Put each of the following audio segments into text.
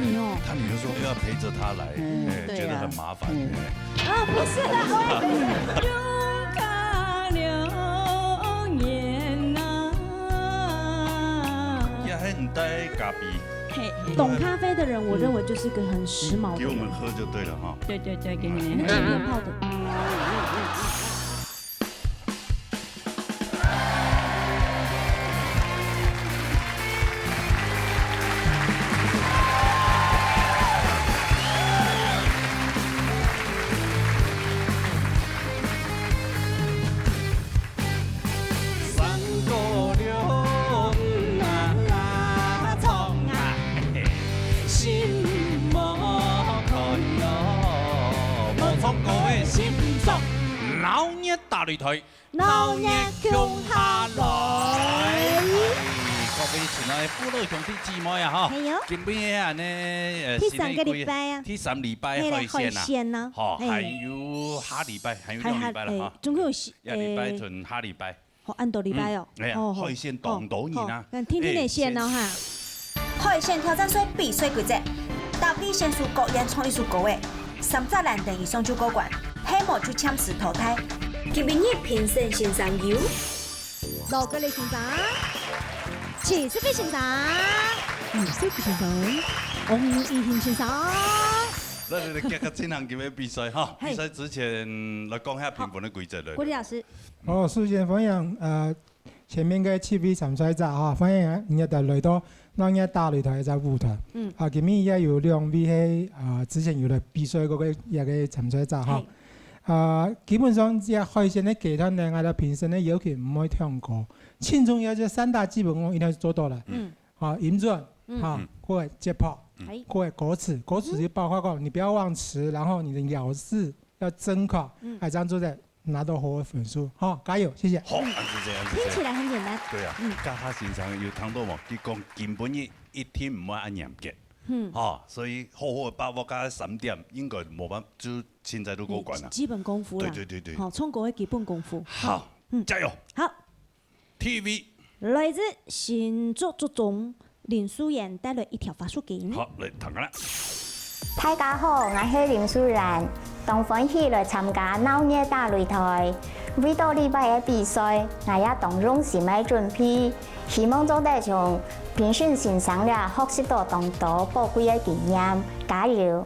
你哦。他女儿说要陪着他来，觉得很麻烦。啊，不是啦，也很带咖啡。懂咖啡的人，我认为就是个很时髦的人。给我们喝就对了哈。对，给你们。前面泡的。老热大擂台，老热共下來。各位親愛父老兄弟姊妹啊，哈，今邊啊呢第三個禮拜啊，第3禮拜開線啦，好，還有下禮拜，還有2禮拜了哈，總共有1禮拜同下禮拜，好，按到禮拜哦，開線當到年啊，天天嚟線哦哈，海線挑戰賽比賽規則，答對先數國演創意數高嘅，3隻難等以上就過關，黑幕就簽時淘汰。今日評審先生有6個嚟先生，70位先生，20位先生，王義興先生。那你哋今日進行嘅比賽哈，比賽之前來講下評分嘅規則嚟。郭李老師，首先歡迎前面嘅7位參賽者哈，歡迎今日嚟到老熱大擂台嘅舞台。今日也有2位係之前有嚟比賽嗰個一個參賽者哈。基本上只海鮮嘅階段咧，我哋評審嘅要求唔可以唱歌，輕重要就3大基本功一定要做到啦。音準，嗰個節拍，嗰個歌詞就包括講你不要忘詞，然後你的咬字要正確，係這樣做才拿到好嘅分數。好，加油，謝謝。好，是這樣。聽起來很簡單。對啊，家下先生要聽到冇？佢講根本一天唔會按嚴格，所以好好把握加3點，應該冇辦法就現在都過關啦。基本功夫啦。對。好，唱歌嘅基本功夫。好，加油。好。TV。來自新竹竹中林淑妍帶來一條法術經。好，嚟聽下啦。大家好，我係林淑妍，同歡喜來參加老熱大擂台。為到禮拜嘅比賽，我也當用心嚟準備，希望做得從評審先生咧學習到當多寶貴嘅經驗，加油！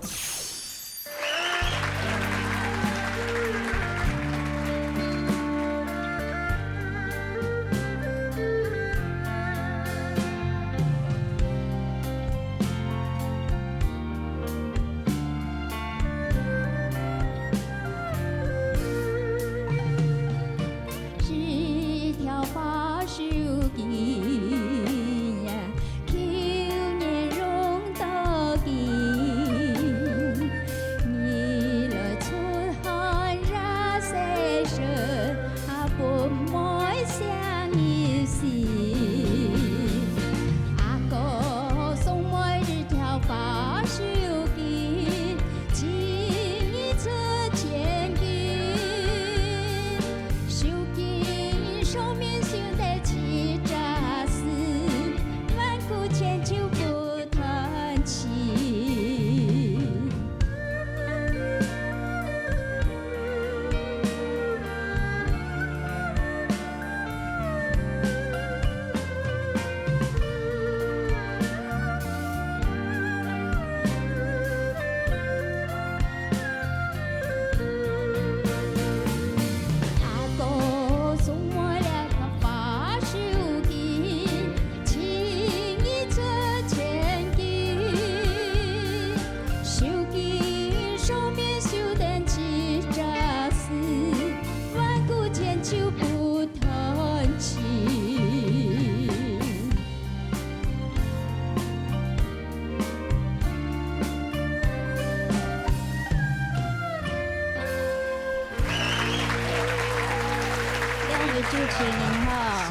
主持您好，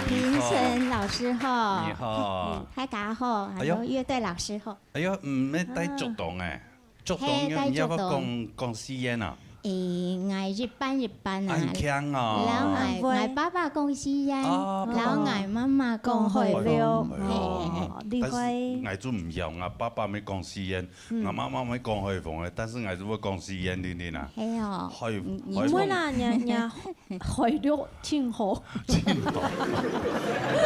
评审老师好，你好，大家好，还有乐队老师好。哎呦，唔咩帶觸動誒，觸動要唔要講試驗啊？我日班啊，很強然哦。後我爸爸講西安，哦然後我媽媽講海了豐，哦，你但會是愛做唔一樣啊，爸爸咪講西安，我媽媽咪講海豐嘅，但是愛做會講西安啲啦。係哦，海唔會啦，人海了挺好。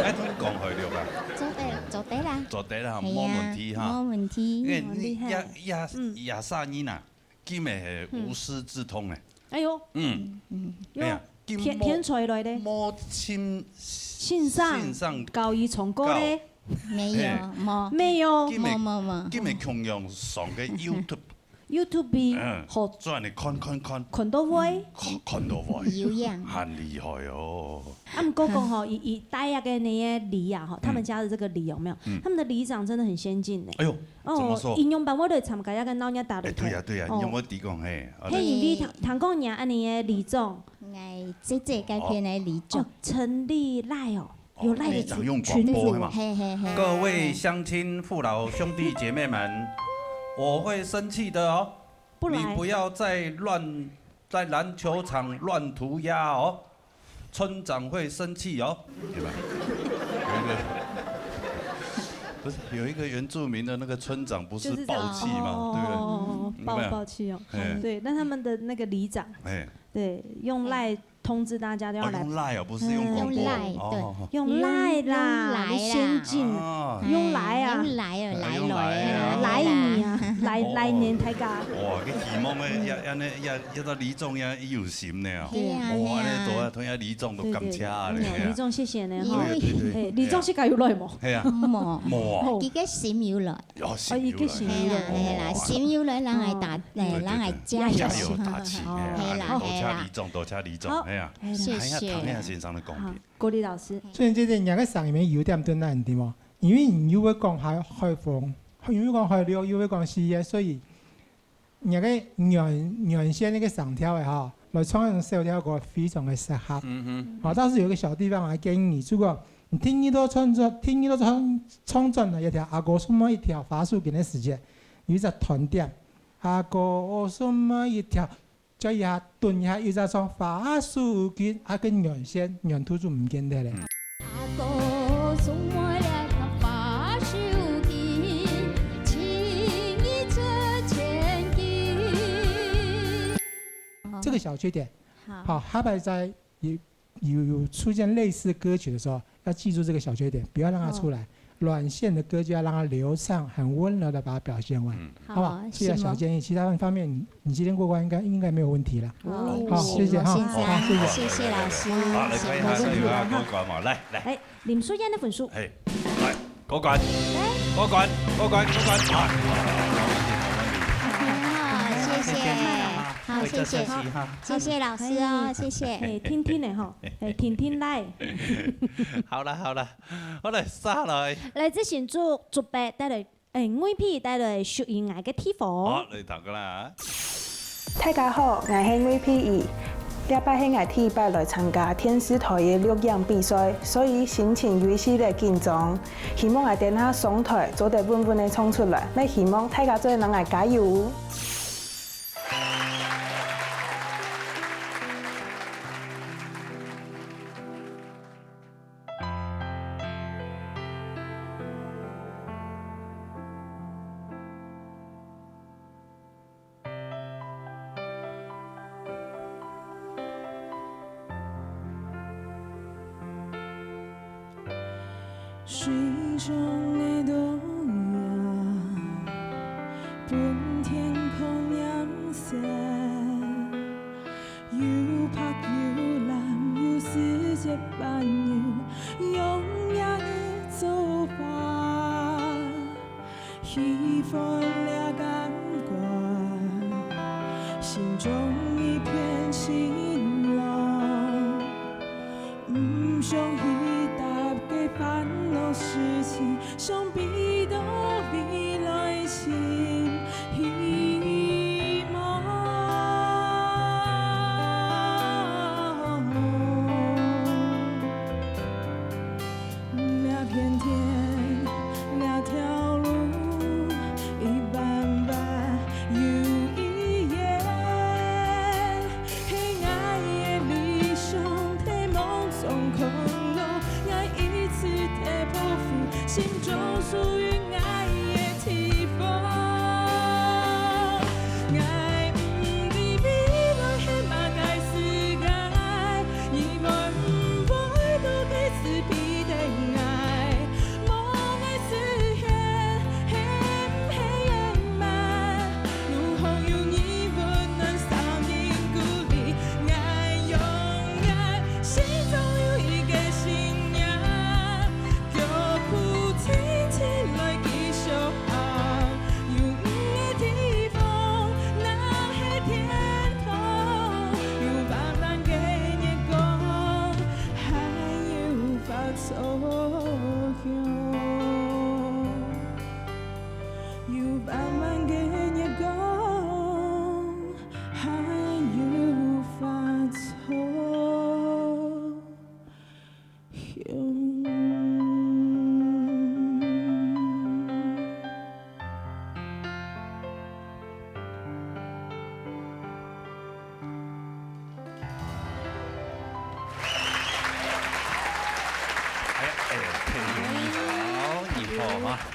愛同你講海了吧？做得啦，做得啦，係冇問題哈。冇問題。因為厲害廿三年啊，兼係無師自通嘅。哎呦，咩啊？天才來的，冇簽線上教育成功咧，沒有，沒有兼係冇。兼係窮陽上嘅 YouTube 好做人哋看到位。看到位，有樣很厲害哦。他們公公哈，以大亞嘅那些梨啊哈，他們家的這個梨有沒有？他們的梨長真的很先進呢。哎呦，怎麼說？應用版我都參加一個老年大旅。對呀，用我啲講嘿。嘿，你唐公娘安尼嘅梨種，我姐改編的梨種，陳立賴哦，有賴的長用廣群主播嘛。各位鄉親父老兄弟姐妹們，我會生氣的哦，你不要再在籃球場亂塗鴉哦，村長會生氣哦。不是有一個原住民的那個村長不是爆氣嗎？對不對？爆氣哦，對，那他們的那個里長，對，用賴通知大家都要來。用賴哦，不是用廣播。用賴啦，先進，用賴啊，來年啊，來年睇㗎。哇，佢希望咧，一個李總要有心呢。哇，你做啊，同下李總都咁差咧。李總謝謝你哈。李總是加有來冇？係啊，冇啊，佢嘅閃耀來。佢嘅閃耀來。係啦，閃耀來，人係加油打氣。係啦，多謝李總，係啊。謝謝。唐亞先生的講評。郭麗老師。所以這啲人嘅上面有點對難啲喎，因為你要會講海豐，又會講海了，又會講西嘅，所以人嘅原先那個上條嘅哈，來創一種小條歌非常嘅適合。好，但是有個小地方我建議你，如果你聽一多創作了一條阿哥什麼一條法術嘅時間，有一隻團點，阿哥什麼一條。再一下頓一下，又再唱法術嘅，跟原先原圖就唔見得咧。這個小缺點，好，下擺在有出現類似歌曲的時候，要記住這個小缺點，不要讓它出來。軟線的歌就要讓它流暢，很溫柔的把它表現完，好吧？謝謝小建議，其他方面你今天過關應該沒有問題了。好，謝謝哈，好，謝謝老師。好，嚟睇下先啊，嗰個嘛，嚟。誒，林淑燕的分數。係，嚟嗰關。謝謝老師哦，謝謝。誒，天天嚟嗬，誒，天來。好啦，我哋沙來。嚟之前祝白帶來妹皮帶來屬於我嘅地方。好，嚟讀噶啦。大家好，我係妹皮兒。禮拜係我第一擺來參加電視台嘅錄影比賽，所以心情有些嘅緊張。希望我等下上台做得穩穩地衝出來。我希望大家再能嚟加油。水中的東陽，半天空陽色，又白又藍，又世界般有優雅的走法，喜歡了感官，心中一片晴朗，唔想去答嘅煩惱事情，想必都未來前希望。那片天，那條路，一心中属于爱的地方。爱不是未来的嘛该是爱，伊原不会都开始必定爱，梦的实现，黑夜漫，如何用一温暖上映鼓励，爱永远心中有一个信仰，叫父亲起来继续行，有远的地方，那是天堂，有慢慢给月光，还有发错向，有慢慢给月光，还有发错向。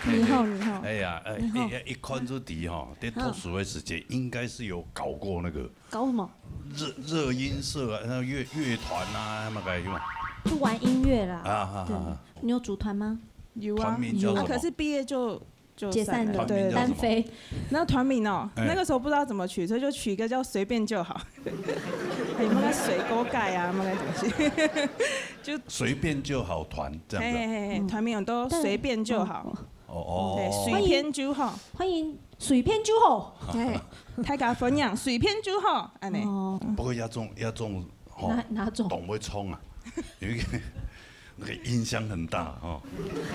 你好。哎呀，一看这题哈，在读书的时间应该是有搞过那个搞什么？热音社啊，那乐团啊，那么个有吗？就玩音乐啦。对，啊，你有组团吗？有啊团，名叫什么？可是毕业就解散了，团名叫什么单飞。那团名哦，哎那个时候不知道怎么取，所以就取一个叫随便就好。还有那个水沟盖啊，那个东西，就随便就好团这样子。嘿，团名都随便就好。对，随便就好。欢迎水片酒好。嘿，大家分享随便就好，安尼。哦，不过要种吼，哪种？懂会冲啊，有一个那个音箱很大哦，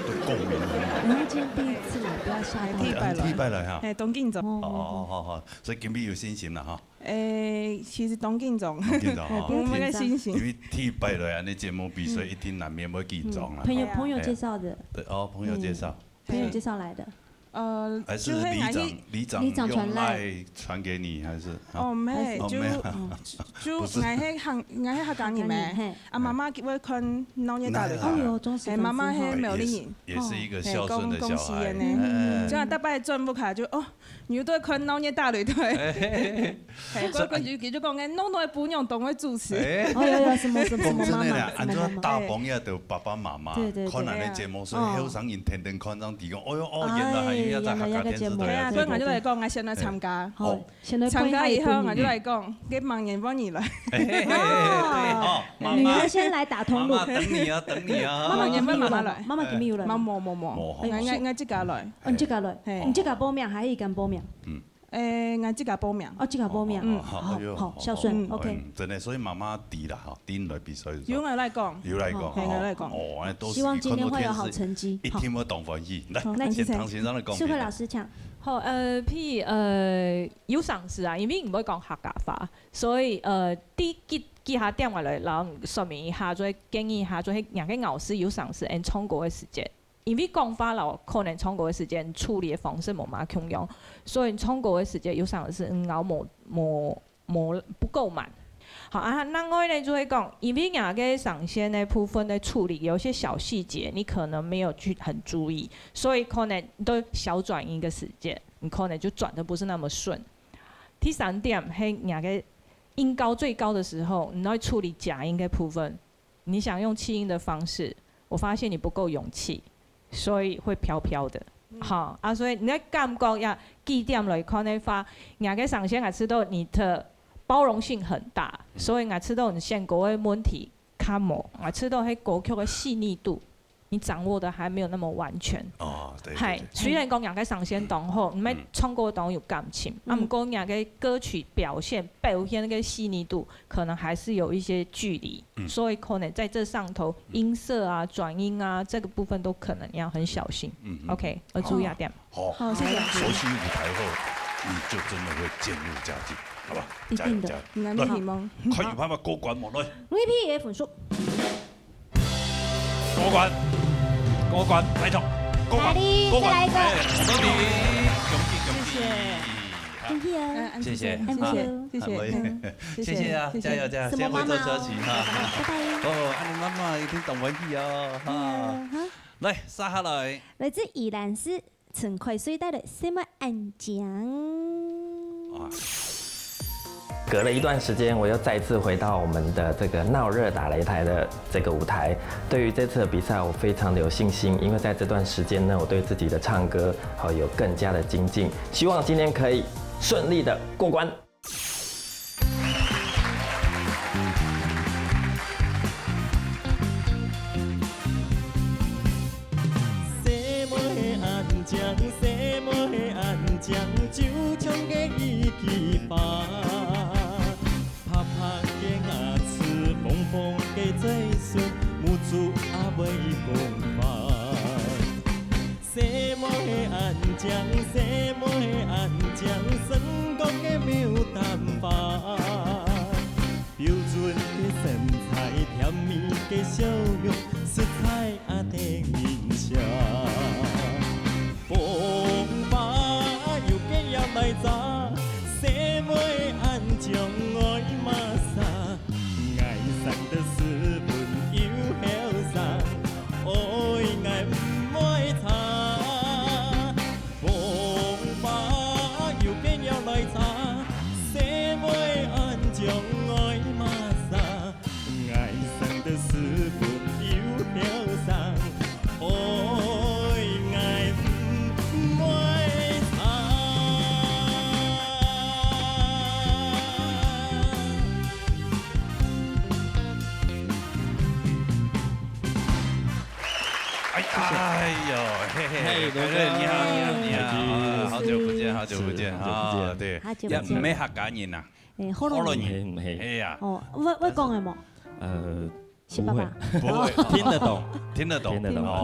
都共鸣很好。我们今天第一次来，不要吓到。第一拜来哈。嘿，东敬总。好，所以今日有信心啦哈。其实东敬总，紧张哈。我们个心情。因为第一拜来安尼节目比赛，一定难免会紧张啦。朋友介绍的。对哦，朋友介绍。朋友介绍来的。还是里长用赖传给你，还是？哦，没，就俺迄讲你咩？啊，妈妈会看老年大的，妈妈迄苗栗人，也是一个孝顺的小孩。这样大摆转不卡就哦，你都看老年大擂台。我跟住就讲嘅，弄到不用懂会主持。有什么妈妈？按照大朋友的爸爸妈妈看咱的节目，所以后生人天天看上提讲，哎呦原来还有要在客家电视台啊！所以我就来讲，我先来参加。参加以后我就来讲，给盲人帮你来。女儿先来打通路。妈妈等你啊！妈妈给妈妈来，妈妈给你有人。冇，我即家来。你即家来？你即家报名还是伊敢报名？我即家报名。哦，即家报名。好，孝顺。OK。真的，所以妈妈抵啦，哈，抵来比赛。有我来讲。有来讲。我来讲。哦，都是希望今天会有好成绩。一天我懂欢喜。来，唐先生来讲。智慧老师讲。好，譬如有常識啊，因為唔會講客家話，所以啲記下電話嚟，然後說明一下，再建議一下，再兩個老師有常識，按充國嘅時間，因為講法老可能充國嘅時間處理嘅方式冇嘛共用，所以充國嘅時間有常識，咬冇不夠滿。好啊，另外呢就會講，因為兩個上線的部分的處理，有些小細節你可能沒有去很注意，所以可能都小轉一個時間，你可能就轉得不是那麼順。第三點，係兩個音高最高的時候，你要處理假音的部分，你想用氣音的方式，我發現你不夠勇氣，所以會飄飄的。好啊，所以你嘅感覺呀，幾點來看的話，兩個上線係知道你的包容性很大，所以我知道你現歌的問題較冇，我知道喺歌曲的細膩度，你掌握的還沒有那麼完全。哦，對。係，雖然講兩個上線當好，你咪唱歌當有感情，啊，唔過兩個歌曲表現那個細膩度，可能還是有一些距離，所以可能在這上頭音色啊、轉音啊，這個部分都可能要很小心。OK， 我注意一點。好，謝謝。熟悉舞台後，你就真的會漸入佳境。好吧，一定的。來，看有辦法過關冇？來 ，VP 嘅分數。過關，來咗，過關，再來一個。恭喜啊！謝謝，謝謝啊！加油加油，先會做歌曲哈。拜拜。哦，你媽媽一定懂文藝哦，哈。来，撒下来。来自宜兰市陈快水带的什么安江？隔了一段时间，我又再次回到我们的这个闹热打擂台的这个舞台。对于这次的比赛，我非常的有信心，因为在这段时间呢，我对自己的唱歌有更加的精进。希望今天可以顺利的过关。就像个一枝花，拍拍个牙齿，风风个嘴唇，母猪也袂讲话。西摩的安江，西摩的安江，酸国的妙淡花。标准的身材，甜蜜的笑容，色彩也得明显。来早，西摩安将爱马莎，爱上的斯文又潇洒，爱爱不爱差。风把又见要来查，西摩安将爱马莎，爱上的斯文又潇洒，爱爱不爱差。哎呦，嘿嘿，你好，好久不见，好久不见啊！对，也唔咩客家人呐，好多年，哎呀，哦，会讲的冇？是爸爸，不会，听得懂，听得懂，听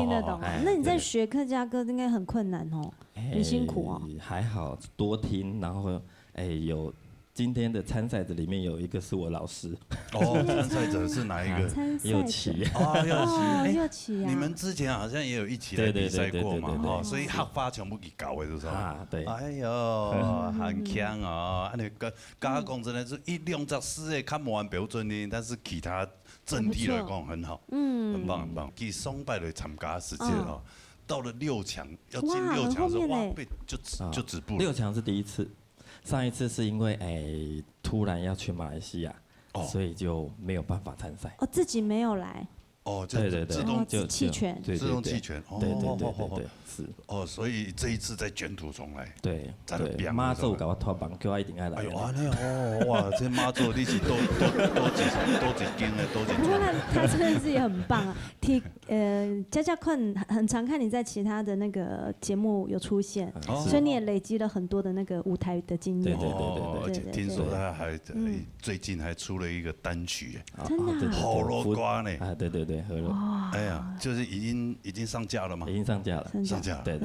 得懂。那你在学客家歌应该很困难哦，很辛苦哦。还好，多听，然后有。今天的参赛者里面有一个是我老师。哦，参赛者是哪一个？右旗。右旗。你们之前好像也有一起来比赛过嘛？哦，所以客家全部去搞的，是吧？啊，对。哎呦，很强哦！那个刚刚真的是124的看不完标准的，但是其他整体来讲很好，很棒很棒。其实松败的参加时间哦，到了6强，要进6强的时候，哇，被就止步了。6强是第一次。上一次是因为突然要去马来西亚，所以就没有办法参赛。哦，自己没有来。哦，对，自动弃权，自动弃权。对，是。哦，所以这一次再卷土重来。对，妈祖给我托帮，叫我一定要来。哎呦，哦，哇，这妈祖你是多几斤的，多几斤。不过他真的是也很棒啊。佳佳困很常看你在其他的那个节目有出现，所以你也累积了很多的那个舞台的经验。对，而且听说他还最近还出了一个单曲，真的好罗瓜呢。啊，对，河洛。哎呀，就是已经上架了吗？已经上架了。上架了。对。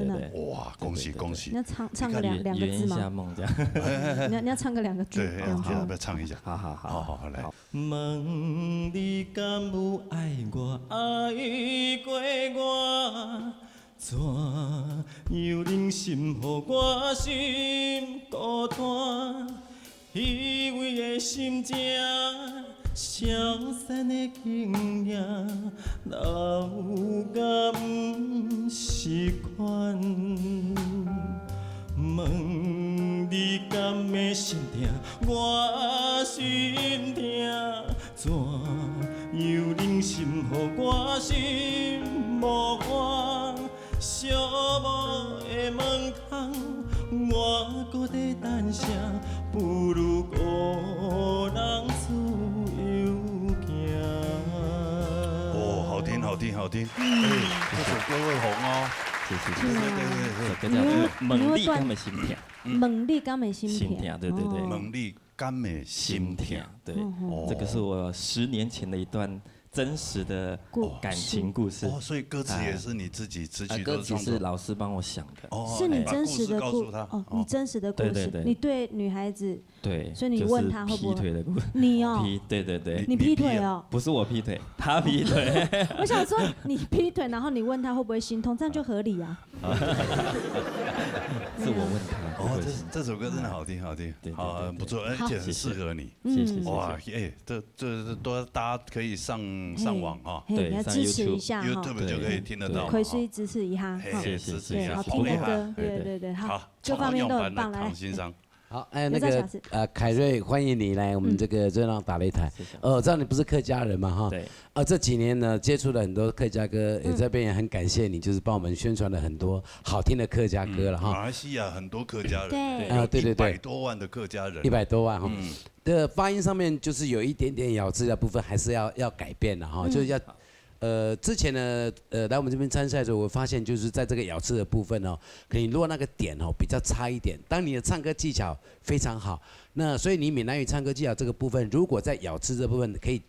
哇，恭喜！你要唱个两个字吗？梦这样。你要唱个2个字。对，要不要唱一下？好，来。问你敢有爱我，爱过我？怎样忍心，予我心孤单？虚伪的心情，消散的经验，留甲不习惯。问你敢会心痛，我心痛，怎样忍心，予我心无安？寂寞的门空，我搁在等啥？不如孤人自由行。哦，好听，这首歌会红哦。对，猛力敢会心痛，猛力敢会心痛，对，猛力敢会心痛，对，这个是我10年前的一段真实的感情故事。哦，所以歌词也是你自己词曲歌词是老师帮我想的。哦，是你真实的故事哦，你真实的故事，你对女孩子，对，所以你问她会不会劈腿的故事？你哦，对，你劈腿哦？不是我劈腿，他劈腿。我想说你劈腿，然后你问他会不会心痛，这样就合理啊。是我问他。哦，这首歌真的好听，好，不错，而且很适合你。谢谢。哇，这都大家可以上上网哈，对，要支持一下哈 ，YouTube 就可以听得到，可以支持一下，支持一下，好听的歌，对，好，各方面都很棒，来。好，那个凯瑞，欢迎你来我们这个热闹打擂台。我知道你不是客家人嘛，哈。对。这几年呢，接触了很多客家歌，也这边也很感谢你，就是帮我们宣传了很多好听的客家歌了哈。马来西亚很多客家人，对100多万的客家人，100多万哈。的发音上面就是有一点点咬字的部分，还是要改变了哈，就是要。之前呢，来我们这边参赛的时候，我发现就是在这个咬字的部分哦，可能如果那个点哦比较差一点，当你的唱歌技巧非常好，那所以你闽南语唱歌技巧这个部分，如果在咬字这部分可以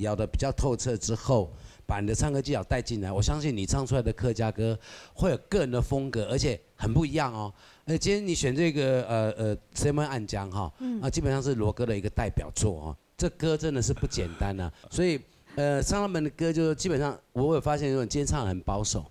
咬得比较透彻之后，把你的唱歌技巧带进来，我相信你唱出来的客家歌会有个人的风格，而且很不一样哦。今天你选这个谁们暗江哈，基本上是罗哥的一个代表作哦，这歌真的是不简单啊，所以。唱他们的歌就基本上，我有发现，你今天唱得很保守。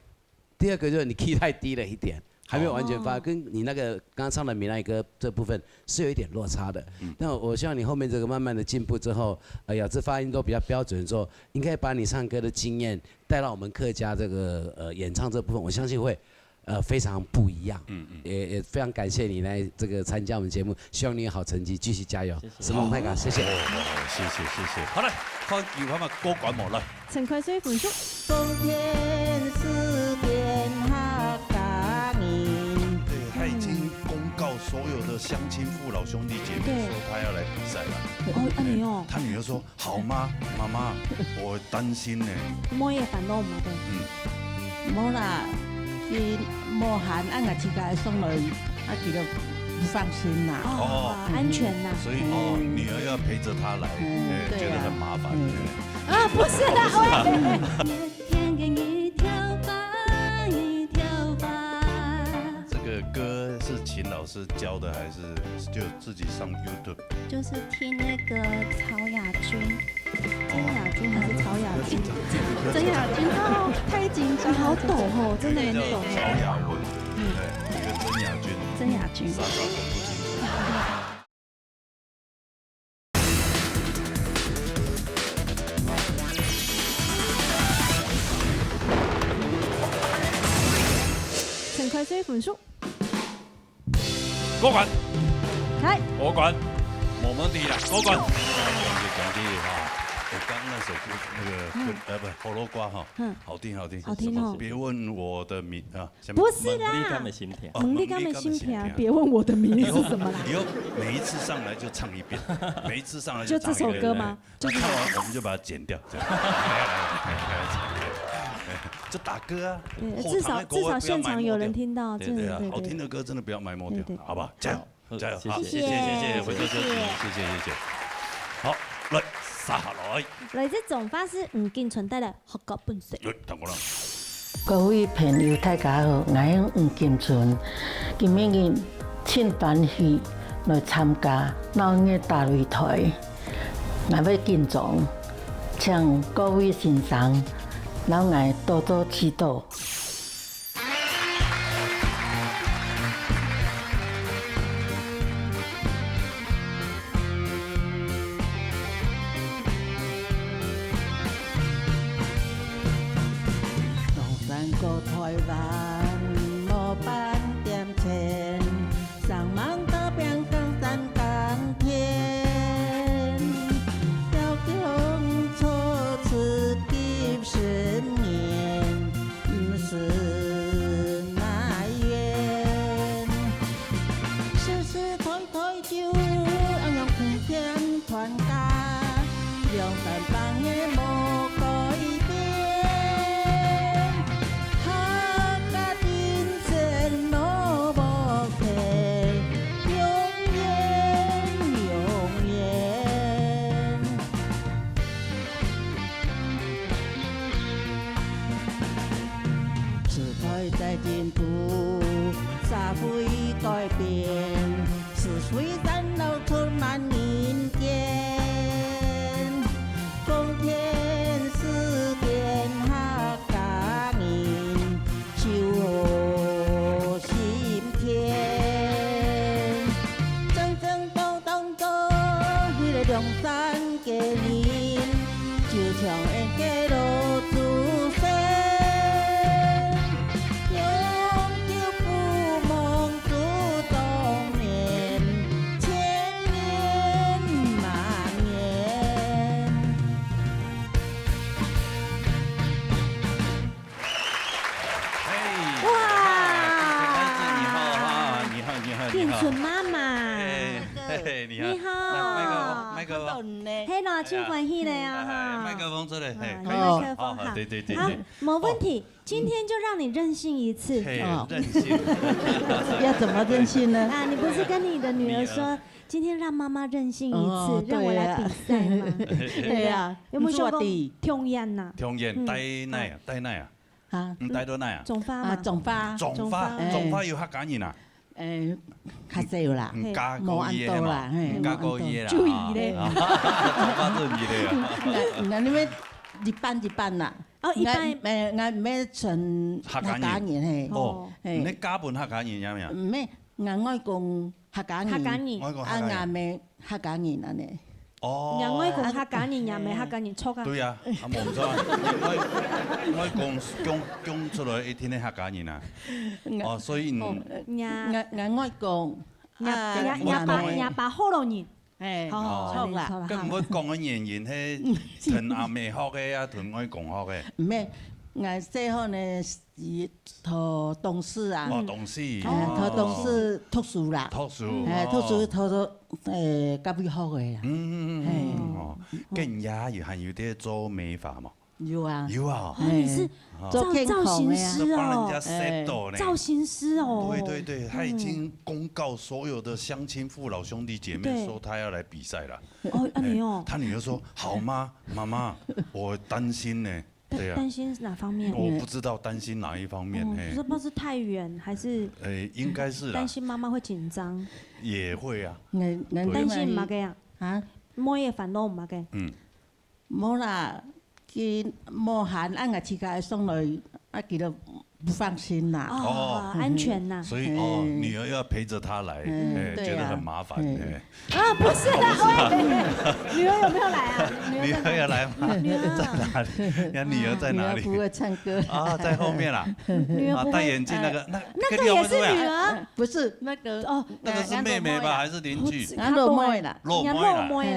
第二个就是你 key 太低了一点，还没有完全发，跟你那个刚刚唱的闽南语歌这部分是有一点落差的。那我希望你后面这个慢慢的进步之后，咬字发音都比较标准之后，应该把你唱歌的经验带到我们客家这个演唱这部分，我相信会。非常不一样，也非常感谢你来这个参加我们节目，希望你有好成绩，继续加油，石梦太感，谢谢，谢谢，好嘞，看由他们歌管我来，陈凯水分数。奉天是天下大名。对，他已经公告所有的乡亲父老兄弟姐妹说他要来比赛了。你哦。他女儿说好吗，妈妈，我担心呢。我也烦恼嘛的。冇啦。伊无限按个自家送来，记得不放心啦。安全啦。所以女儿要陪着他来，觉得很麻烦。不是啦，天给一条白一条白。这个歌是秦老师教的，还是就自己上 YouTube？ 就是听那个曹雅君。曾雅君还是曹雅君？曾雅君哦，太紧张，好抖哦，真的很抖。曹雅文，对，一个曾雅君。曾雅君。傻傻分不清楚。陈凯水分数。我管。来。我管。没问题啦，我管。讲的哈。我刚那首歌，那个不，火萝瓜哈，好听好听，好听哦。别问我的名啊，不是啦，你敢的心跳，你敢的心跳，别问我的名是什么啦。以后每一次上来就唱一遍，每一次上来就这首歌吗？就唱完我们就把它剪掉，就打歌啊。至少现场有人听到，对啊，好听的歌真的不要埋没掉，好吧？加油加油，好，谢谢，回头休息，谢谢，好来。来这种法师唔见存带来学校本色。各位朋友大家好，我係吳金存，今日真歡喜來參加鬧熱大擂台，我要敬重，請各位欣賞，老愛多多指導。個台灣無半點錢，上網到變更三更天，要用錯詞幾十年，不是那遠，時時推推就用空間團家，用三幫也無改變。在进步，社會改變，是水山路充滿民間，奉天是天下家人，守護心田，正正當當當，迄個梁山嘅人，就像吧？嘿啦，真欢喜的呀哈！麦克风出来，嘿，麦克风好，对对对。好，没问题。今天就让你任性一次。任性。要怎么任性呢？啊，你不是跟你的女儿说，今天让妈妈任性一次，让我来比赛吗？对呀，有没有想过挑战呐？挑战带哪啊？带哪啊？啊，带到哪啊？总发嘛。总发有客家人啊？较少啦，冇按到啦，加高一啦，注意咧，总发注意咧啊。那你们一半一半啦。哦，一般我唔要纯客家人嘿。哦，你加半客家人有咩？唔係，我愛講客家人，我咪客家人安尼。哦。人愛講客家人，也咪客家人錯啊。對啊，冇唔錯。我講出來一天的客家人啊。哦，所以我愛講廿八號路人。誒，錯啦。咁唔會講嘅語言係同阿妹學嘅啊，同我講學嘅。唔係，我細漢呢是讀董事啊。哦，董事。讀董事讀書啦。讀書。讀書讀到教育學嘅啊。哦，跟家有還有啲做美髮嘛？有啊。有啊。你是造型師哦。幫人家 set 到呢。造型師哦。對對對，他已經公告所有的鄉親父老兄弟姐妹，說他要來比賽了。哦，你哦。他女兒說：好嗎，媽媽，我擔心呢。對啊。擔心哪方面？我不知道擔心哪一方面。不知道是太遠還是？應該是啦。擔心媽媽會緊張。也會啊。擔心唔係嘅啊。啊？冇嘢煩惱唔係嘅。冇啦。佢冇限，按個自己送來，佢就不放心啦。哦，安全呐。所以女兒要陪着他來，覺得很麻煩。啊，不是的，喂，女兒有沒有來啊？女兒要來嗎？女兒在哪裡？女兒在哪裡？不會唱歌啊，在後面啦。女兒戴眼鏡那個，那個也是女兒，不是那個哦，那個是妹妹吧，還是鄰居？落妹啦，落妹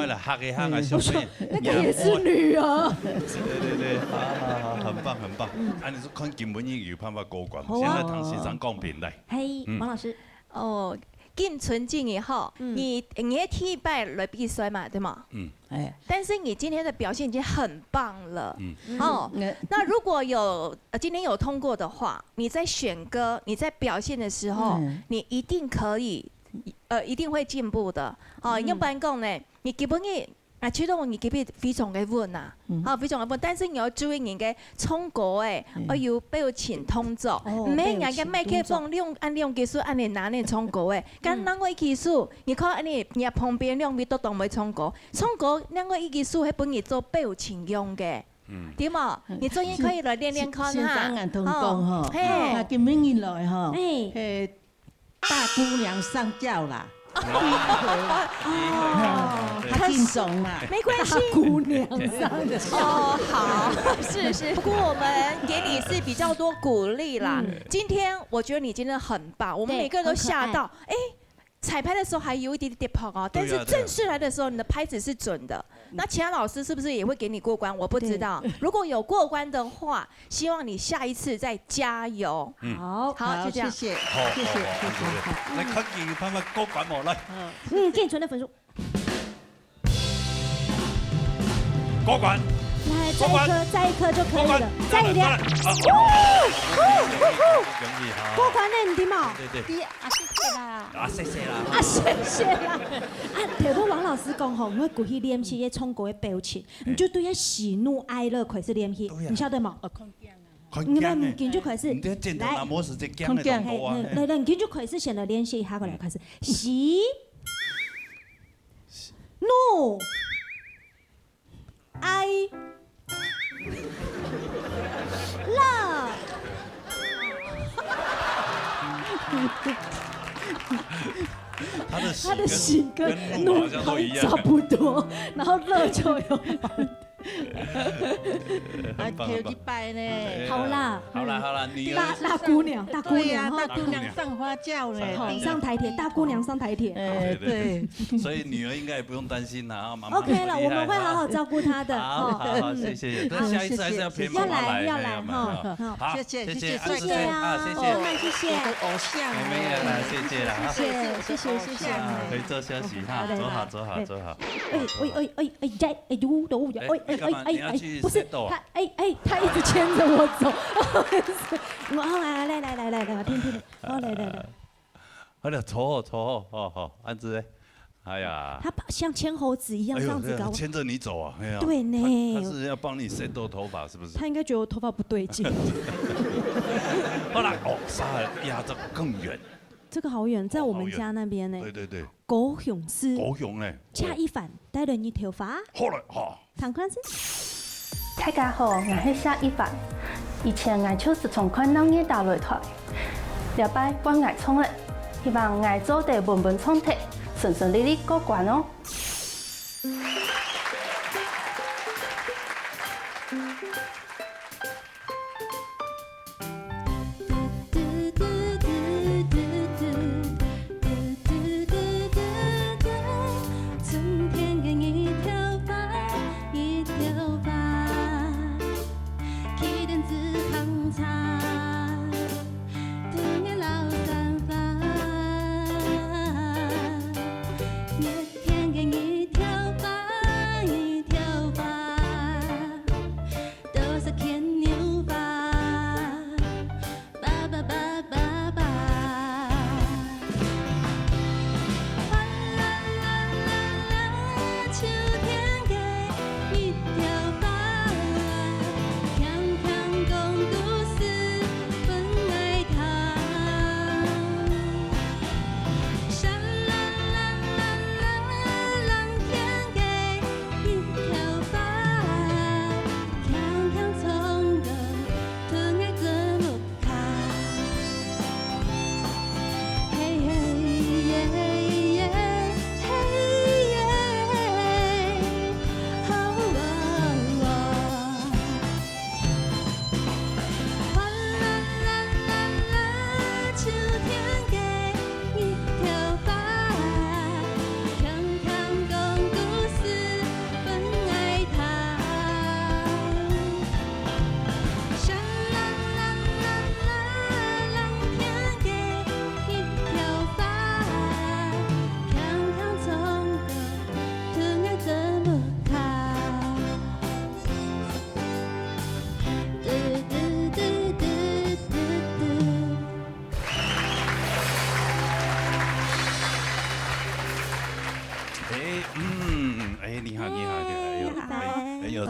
啦，黑嘅黑啊，小妹。那個也是女兒。對，好，很棒很棒。啊，你說看金文英有辦法過關，現在唐先生公平來。嘿，王老師。哦，進純淨以後，你踢敗來比賽嘛，對嗎？但是你今天的表現已經很棒了。那如果今天有通過的話，你在選歌、你在表現的時候，你一定可以，一定會進步的。一般講呢，你基本嘅。其實你基本非常嘅穩啊，非常嘅穩，但是你要注意人嘅唱歌誒，要表情動作，唔係人嘅麥克風按兩技術按你拿你唱歌誒，咁兩個技術，你看按你旁邊兩邊都當唔唱歌，唱歌兩個技術係本意做表情用嘅，點啊？你終於可以來練練看哈。同講嗬，今日來嗬，大姑娘上轎啦。他敬重啊，沒關係。姑娘上哦，好，是。不過我們給你是比較多鼓勵啦。今天我覺得你真的很棒，我們每個人都嚇到。哎，彩排的時候還有一點點跌碰啊，但是正式來的時候，你的拍子是準的。那其他老師是不是也會給你過關？我不知道。如果有過關的話，希望你下一次再加油。好，就這樣。謝謝。來看你辦法過關冇來。建存的分數。過關。來，再一顆就可以了，再一點。過關呢，你點啊？對。謝啦。謝謝啦。謝啦。聽到王老師講吼，我們會去練習嘅唱歌嘅表情，你就對喜怒哀樂開始練習，你曉得嗎？你們唔見就開始。來，你見就開始先來練習一下，過來開始。喜怒哀樂。他的喜跟怒好像差不多，然後樂就有。很棒很棒。拜呢。好啦，好啦，女儿大姑娘，大姑娘大姑娘上花轿呢，上台铁，大姑娘上台铁。对，所以女儿应该也不用担心啦，妈妈 OK 了，我们会好好照顾她的。好，谢谢。但下一次还是要陪妈妈来，要来哈。好，谢谢帅哥啊，谢谢，谢谢，偶像，没有啦，谢谢啦，谢谢。可以做休息哈，走好。不是他一直牵着我走。来，听，来。好了，坐好，安子嘞。哎呀，他像牵猴子一样这样子搞，牵着你走啊！哎呀，对呢，他是要帮你settle头发，是不是？他应该觉得我头发不对劲。后来沙压得更远。这个好远，在我们家那边呢。对。高雄市。高雄呢？恰一凡带了你头发。好了，好。唐宽是。大家好，我是夏一凡。以前我就是从看农业大擂台，了摆帮我创的，希望我做得稳稳创题，顺利过关哦。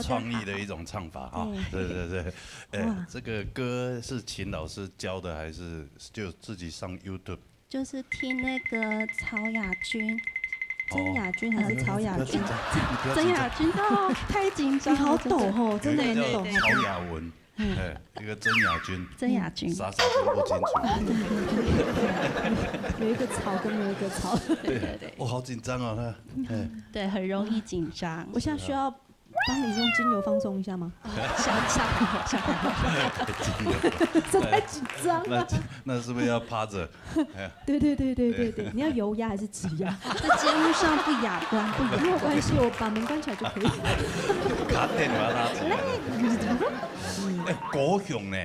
创意的一种唱法啊，对，这个歌是秦老师教的，还是就自己上 YouTube？就是听那个曹雅君，曾雅君还是曹雅君？曾雅君哦，太紧张，你好抖哦，真的很抖。曹雅文，一个曾雅君，曾雅君，傻分不清楚。有一个曹跟没有一个曹。对，我好紧张哦，对，很容易紧张。我现在需要帮你用精油放松一下吗？下台后，这太紧张了。那是不是要趴着？对，你要油压还是直压？在节目上不雅观，没有关系，我把门关起来就可以。卡电把它拉起来。高雄呢？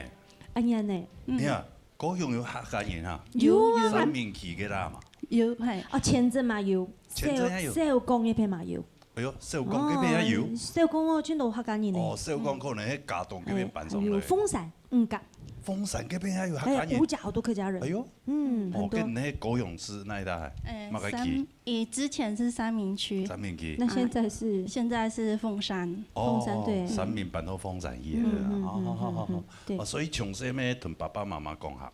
安阳呢？你看高雄有客家人哈？有三面旗嘅啦嘛？有係。哦，前陣嘛有，前陣有。社工嗰邊嘛有。哎呦，社工嗰邊也有。社工我見到客家人呢。哦，社工可能喺嘉東嗰邊辦上嚟。有鳳山，唔㗎。鳳山嗰邊也有客家人。五甲好多客家人。哎呦，很多。跟那高雄市那一帶，馬個旗。之前是三民區。三民區。那現在是？現在是鳳山。鳳山對。三民辦到鳳山去了。好。對。所以從細咩同爸爸媽媽講下？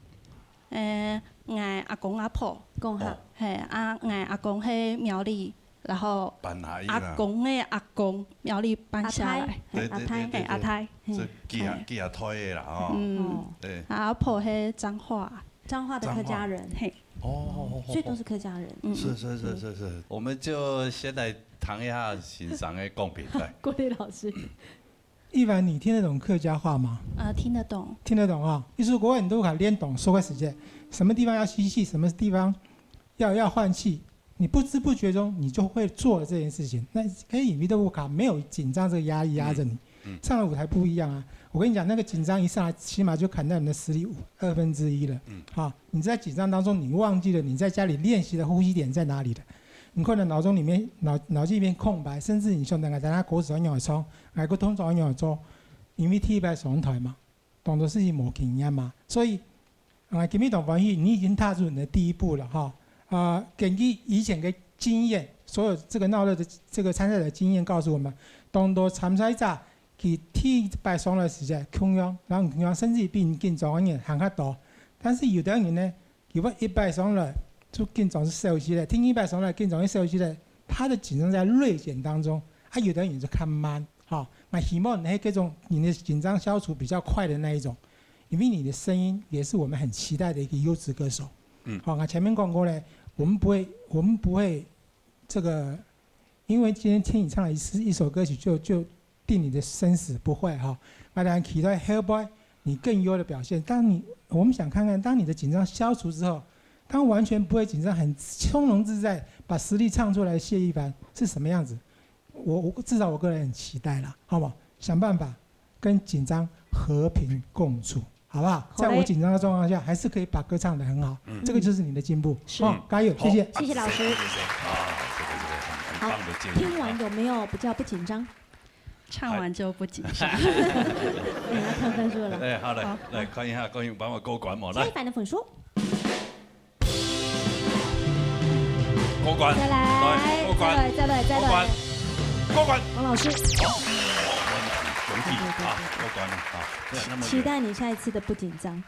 我阿公阿婆講下。係我阿公喺苗栗。然後阿公嘅阿公苗栗搬下來，阿太，是記下胎嘅啦哦。對。阿婆係彰化的客家人，嘿。哦。所以都是客家人。是。我們就先來談一下欣賞嘅貢品。郭麗老師。一凡，你听得懂客家话吗？听得懂。听得懂啊？意思我很多卡练懂，说个时间，什么地方要吸气，什么地方要换气，你不知不觉中你就会做这件事情。那跟隐秘的舞卡没有紧张这个压力压着你，上了舞台不一样啊。我跟你讲，那个紧张一上来，起码就砍掉你的实力1/2了。好，你在紧张当中，你忘记了你在家里练习的呼吸点在哪里了。你可能脑中里面脑筋里面空白，甚至你想等下在鼓手样冲，外国通常样做，因为踢败上台嘛，动作事情无经验嘛，所以今天董欢喜，你已经踏出你的第一步了哈。根据以前的经验，所有这个闹热的这个参赛者的经验告诉我们，当多参赛者去踢败上台时间，恐慌，然后恐慌甚至比你紧张的人还较多，但是有的人呢，如果一败上来，就紧张是消息嘞，听一百上来紧张是消息嘞，他的紧张在锐减当中，有的人就看慢，那希望那种你的紧张消除比较快的那一种，因为你的声音也是我们很期待的一个优质歌手。那前面讲过嘞，我们不会这个，因为今天听你唱了一首歌曲就定你的生死，不会哈。当然期待 Hellboy 你更优的表现。我们想看看，当你的紧张消除之后。他完全不会紧张，很从容自在，把实力唱出来的谢一凡是什么样子？我至少我个人很期待啦，好不好？想办法跟紧张和平共处，好不好？在我紧张的状况下，还是可以把歌唱得很好，这个就是你的进步。加油，谢谢，谢谢老师。很棒的建议。听完有没有比较不紧张？唱完就不紧张。你要看分数了。对，好来看一下，帮我过关嘛，来。谢一凡的分数。过关，再来，过关，过关，王老师，雄起啊，过关了啊，期待你下一次的不紧张。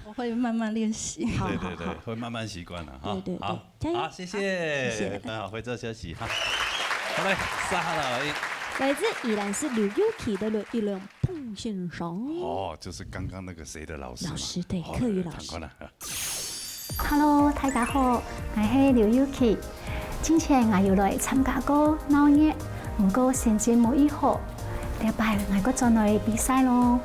我会慢慢练习。对，会慢慢习惯了哈。对，加油，谢谢，很好，回这休息哈。好嘞，3号了，来自宜兰市刘佑启的一轮碰先生。就是刚刚那个谁的老师。老师对，课语老师。Hello， 大家好，我是劉佑啟。今天我又來參加過鬧熱，不過成績冇醫好。禮拜我個再來比賽咯，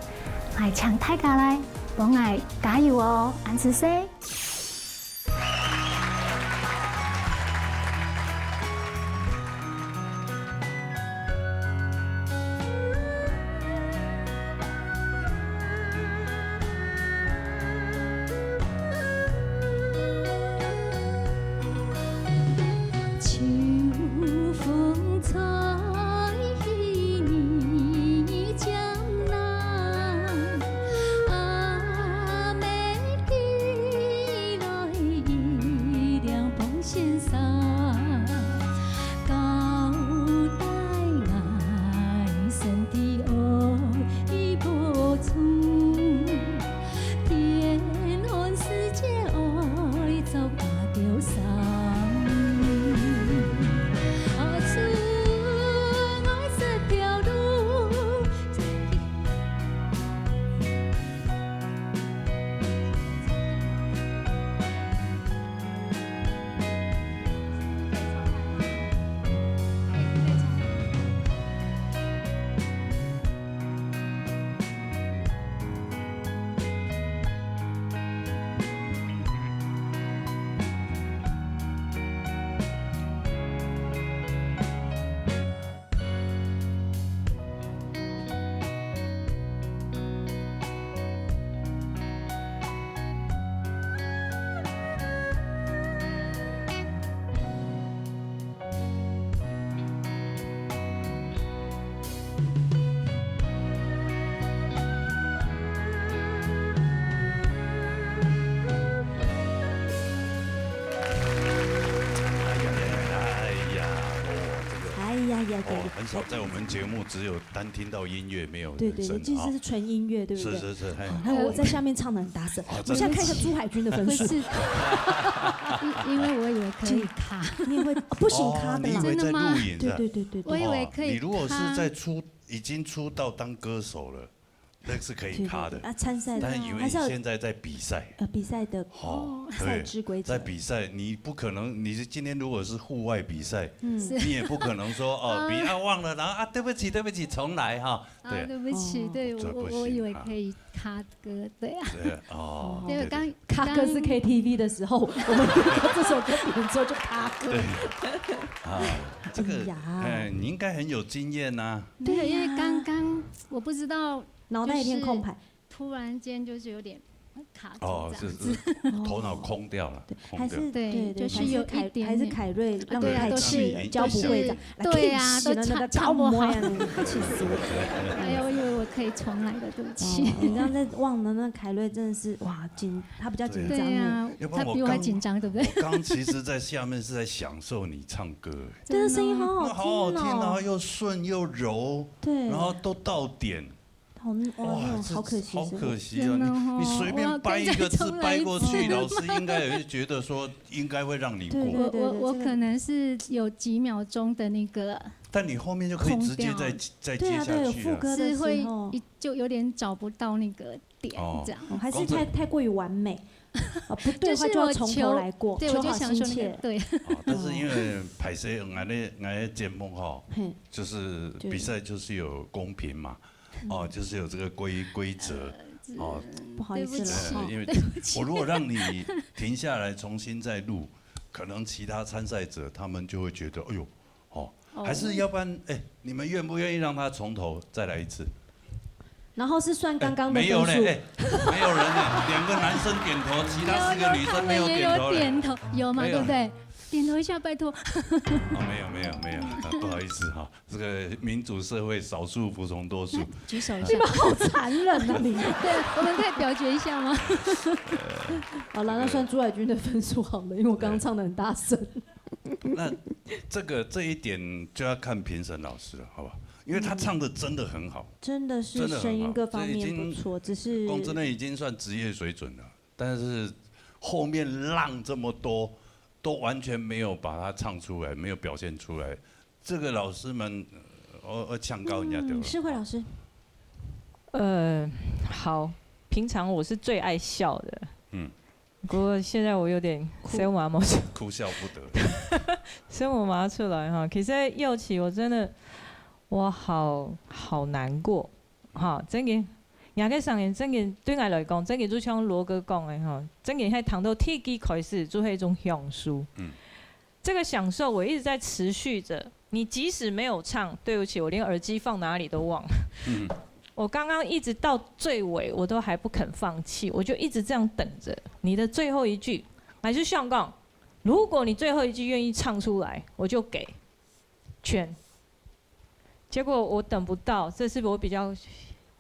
我請大家來幫我加油哦，安子生。很少在我们节目只有单听到音乐，没有对，这是纯音乐，对不对？是。还有我在下面唱得很大声。我现在看一下朱海军的分数。因为我以为可以卡，你也会不行卡的啦？真的吗？对，我以为可以。你如果是已经出道当歌手了，那是可以卡的啊，参赛的，但因为现在在比赛，比赛的赛制规则，在比赛你不可能，你今天如果是户外比赛，你也不可能说比忘了，然后对不起重来哈，对，对不起，对我以为可以卡歌，对啊，对刚卡歌是 KTV 的时候，我们这首歌点之后就卡歌，这个你应该很有经验呐，对，因为刚刚我不知道。脑袋一片空白，突然间就是有点卡住是头脑空掉了，还是对，就是有一点，还是凯瑞让你太气，教不会的，对呀，都唱不好，气死我！哎呀，我以为我可以重来的，对不起。你刚才忘了那凯瑞真的是哇他比较紧张，对呀，他比我还紧张，对不对？我刚其实在下面是在享受你唱歌，这个声音好好听哦，又顺又柔，对，然后都到点。好可惜，好可惜啊！你随便掰一个字掰过去，老师应该也会觉得说应该会让你过。我可能是有几秒钟的那个，但你后面就可以直接再接下去了。是会就有点找不到那个点，这样还是太过于完美。不对的话就要从头来过，对，我就想说对。但是因为拍摄俺的节目哈，就是比赛就是有公平嘛。就是有这个规则，不好意思了，因为我如果让你停下来重新再录，可能其他参赛者他们就会觉得，哎呦，还是要不然，你们愿不愿意让他从头再来一次？然后是算刚刚的分数，没有嘞，没有人嘞，2个男生点头，其他4个女生没有点头，有吗？对不对？点头一下，拜托。没有，不好意思哈，这个民主社会少数服从多数。举手一下。你们好残忍啊你！对，我们可以表决一下吗？好了，那算朱海军的分数好了，因为我刚刚唱得很大声。那这一点就要看评审老师了，好吧？因为他唱的真的很好，真的是声音各方面不错，只是龚真的已经算职业水准了，但是后面浪这么多。都完全没有把它唱出来，没有表现出来。这个老师们，我呛高人家对吧？世慧老师，好，平常我是最爱笑的，不过现在我有点生麻毛，哭笑不得，生麻出来哈。其实幼起我真的，我好难过，哈，真嘅。也个上演，真嘅对我来讲，真嘅就像罗哥讲的哈，真嘅喺谈到天机开始做一种享受。这个享受我一直在持续着。你即使没有唱，对不起，我连耳机放哪里都忘了。我刚刚一直到最尾，我都还不肯放弃，我就一直这样等着你的最后一句。还是像讲，如果你最后一句愿意唱出来，我就给圈。结果我等不到，这是我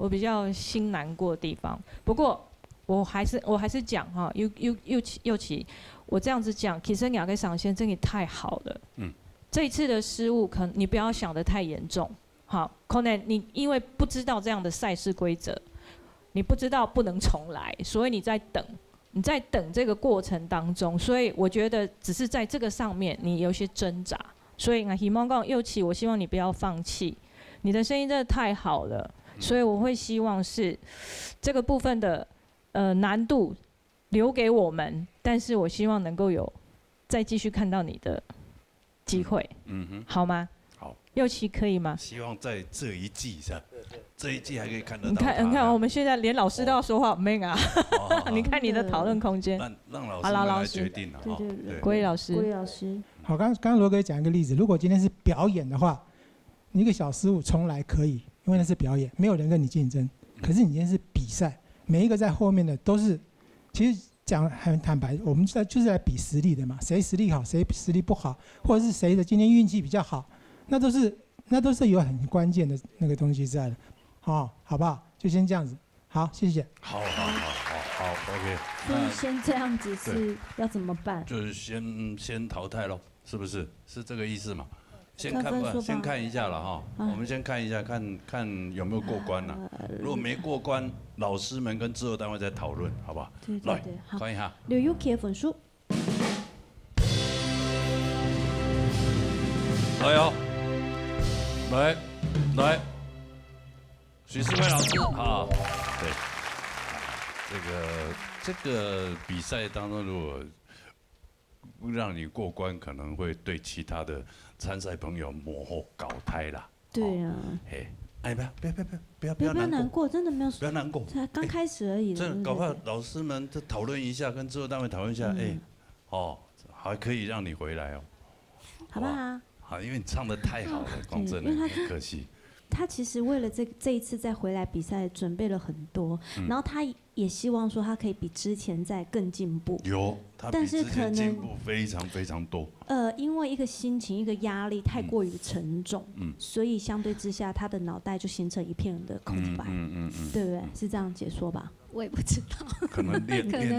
比较心难过的地方。不过我还是讲哈，尤其我这样子讲，其实亚克赏先真的太好了。这一次的失误，可能你不要想得太严重。好，可能你因为不知道这样的赛事规则，你不知道不能重来，所以你在等这个过程当中，所以我觉得只是在这个上面你有些挣扎。所以我希望讲，尤其我希望你不要放弃，你的声音真的太好了。所以我会希望是这个部分的难度留给我们，但是我希望能够有再继续看到你的机会，好吗？好，佑琪可以吗？希望在这一季上，这一季还可以看得到。你看，我们现在连老师都要说话，没啊？你看你的讨论空间。让老师们来决定了。对，国语老师。好，刚刚罗哥讲一个例子，如果今天是表演的话，一个小失误重来可以。因为那是表演，没有人跟你竞争。可是你今天是比赛，每一个在后面的都是，其实讲很坦白，我们就是来比实力的嘛。谁实力好，谁实力不好，或者是谁的今天运气比较好，那都是有很关键的那个东西在的。好不好？就先这样子。好，谢谢。好 ，OK。那先这样子是要怎么办？就是先淘汰咯，是不是？是这个意思嘛？先看一下了哈，我们先看一下，看有没有过关了。如果没过关，老师们跟制作单位再讨论，好不好？对，好。看一下刘佑琪的分数。来哦，来，许世辉老师啊，对，这个比赛当中，如果不让你过关，可能会对其他的参赛朋友幕后搞胎啦。对啊。嘿，哎，不要难过，真的没有。不要难过，才刚开始而已。这搞不好老师们就讨论一下，跟制作单位讨论一下，哎，哦，还可以让你回来哦。好不好？好，因为你唱得太好了，讲真的，很可惜。他其实为了这一次再回来比赛，准备了很多，然后他也希望说他可以比之前再更进步。有，他比之前进步非常非常多。因为一个心情、一个压力太过于沉重，所以相对之下，他的脑袋就形成一片的空白。对不对？是这样解说吧？我也不知道，可能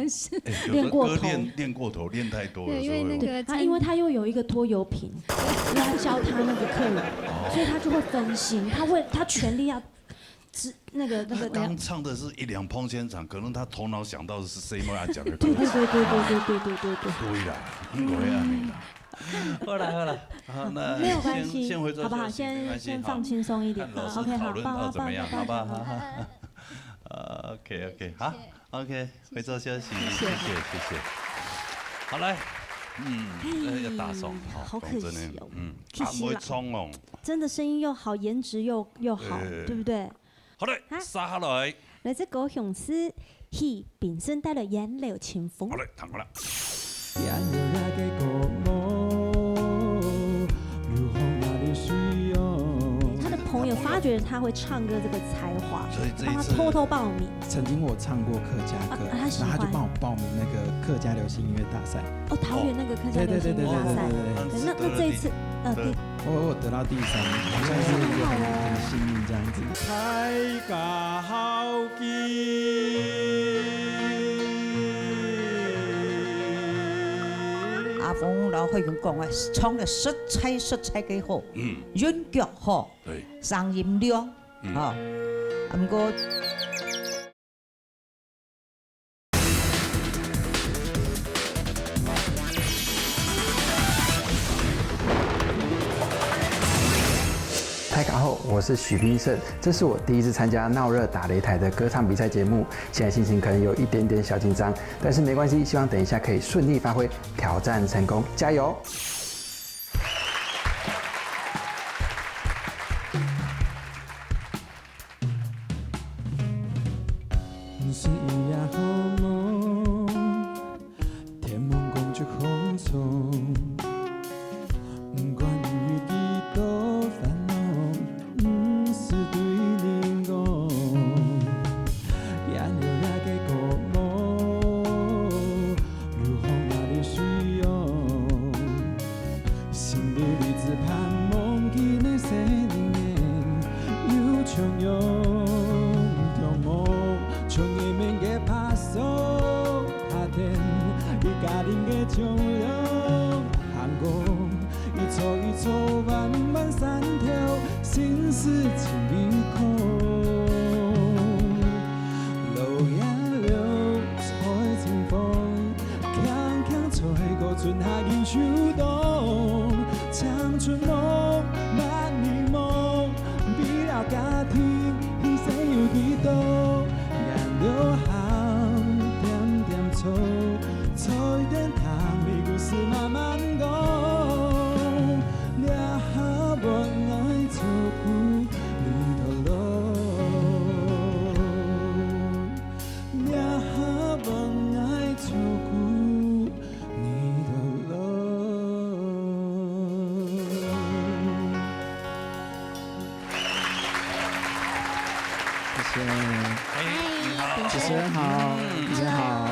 是练过头，练过头，练太多了。对，因为那个因为他又有一个拖油瓶，要教他那个客人，所以他就会分心，他全力要。那个刚唱的是一两碰现场，可能他头脑想到的是谁莫要讲的。对。对啦，对啊。好了，好，那没有关系，先回座，好不好？先放轻松一点。OK， 好，抱怎么样？好不好？OK， 好 ，OK， 回座休息，谢谢。好来，要大声，好可惜哦，不会冲哦，真的声音又好，颜值又好，对不对？好嘞，杀下来。来自高雄市，戏变身带了颜料清风。好嘞，弹过来。他的朋友发觉他会唱歌这个才华，帮他偷偷报名。曾经我唱过客家歌，然后他就帮我报名那个客家流行音乐大赛。哦，桃园那个客家流行音乐大赛。那这一次，我得到第3名，好像是一个很幸运这样子。大家好阿峰老会员讲啊，唱的实在几好，韵脚好，声音亮，不过。大家好，我是许斌胜，这是我第一次参加闹热打擂台的歌唱比赛节目，现在心情可能有一点点小紧张，但是没关系，希望等一下可以顺利发挥，挑战成功，加油！是一夜好梦，天梦公爵红虫，不管遇几多烦恼，是对你讲，也留下个故梦，如风哪里需要，心里日子盼望今的生命有重用。从一面嘅拍手下天，一家庭嘅重量，韩国一撮一撮慢慢散跳，心事情迷空。路也流，彩清风，强强吹过春夏迎秋冬，长春梦，万里梦，比了家庭，人生有几多？流汗点点抽，抽一点糖，你故事慢慢讲。俩下不爱错过你的路，俩下不爱错过你的路。谢谢。主持人好，主持人好，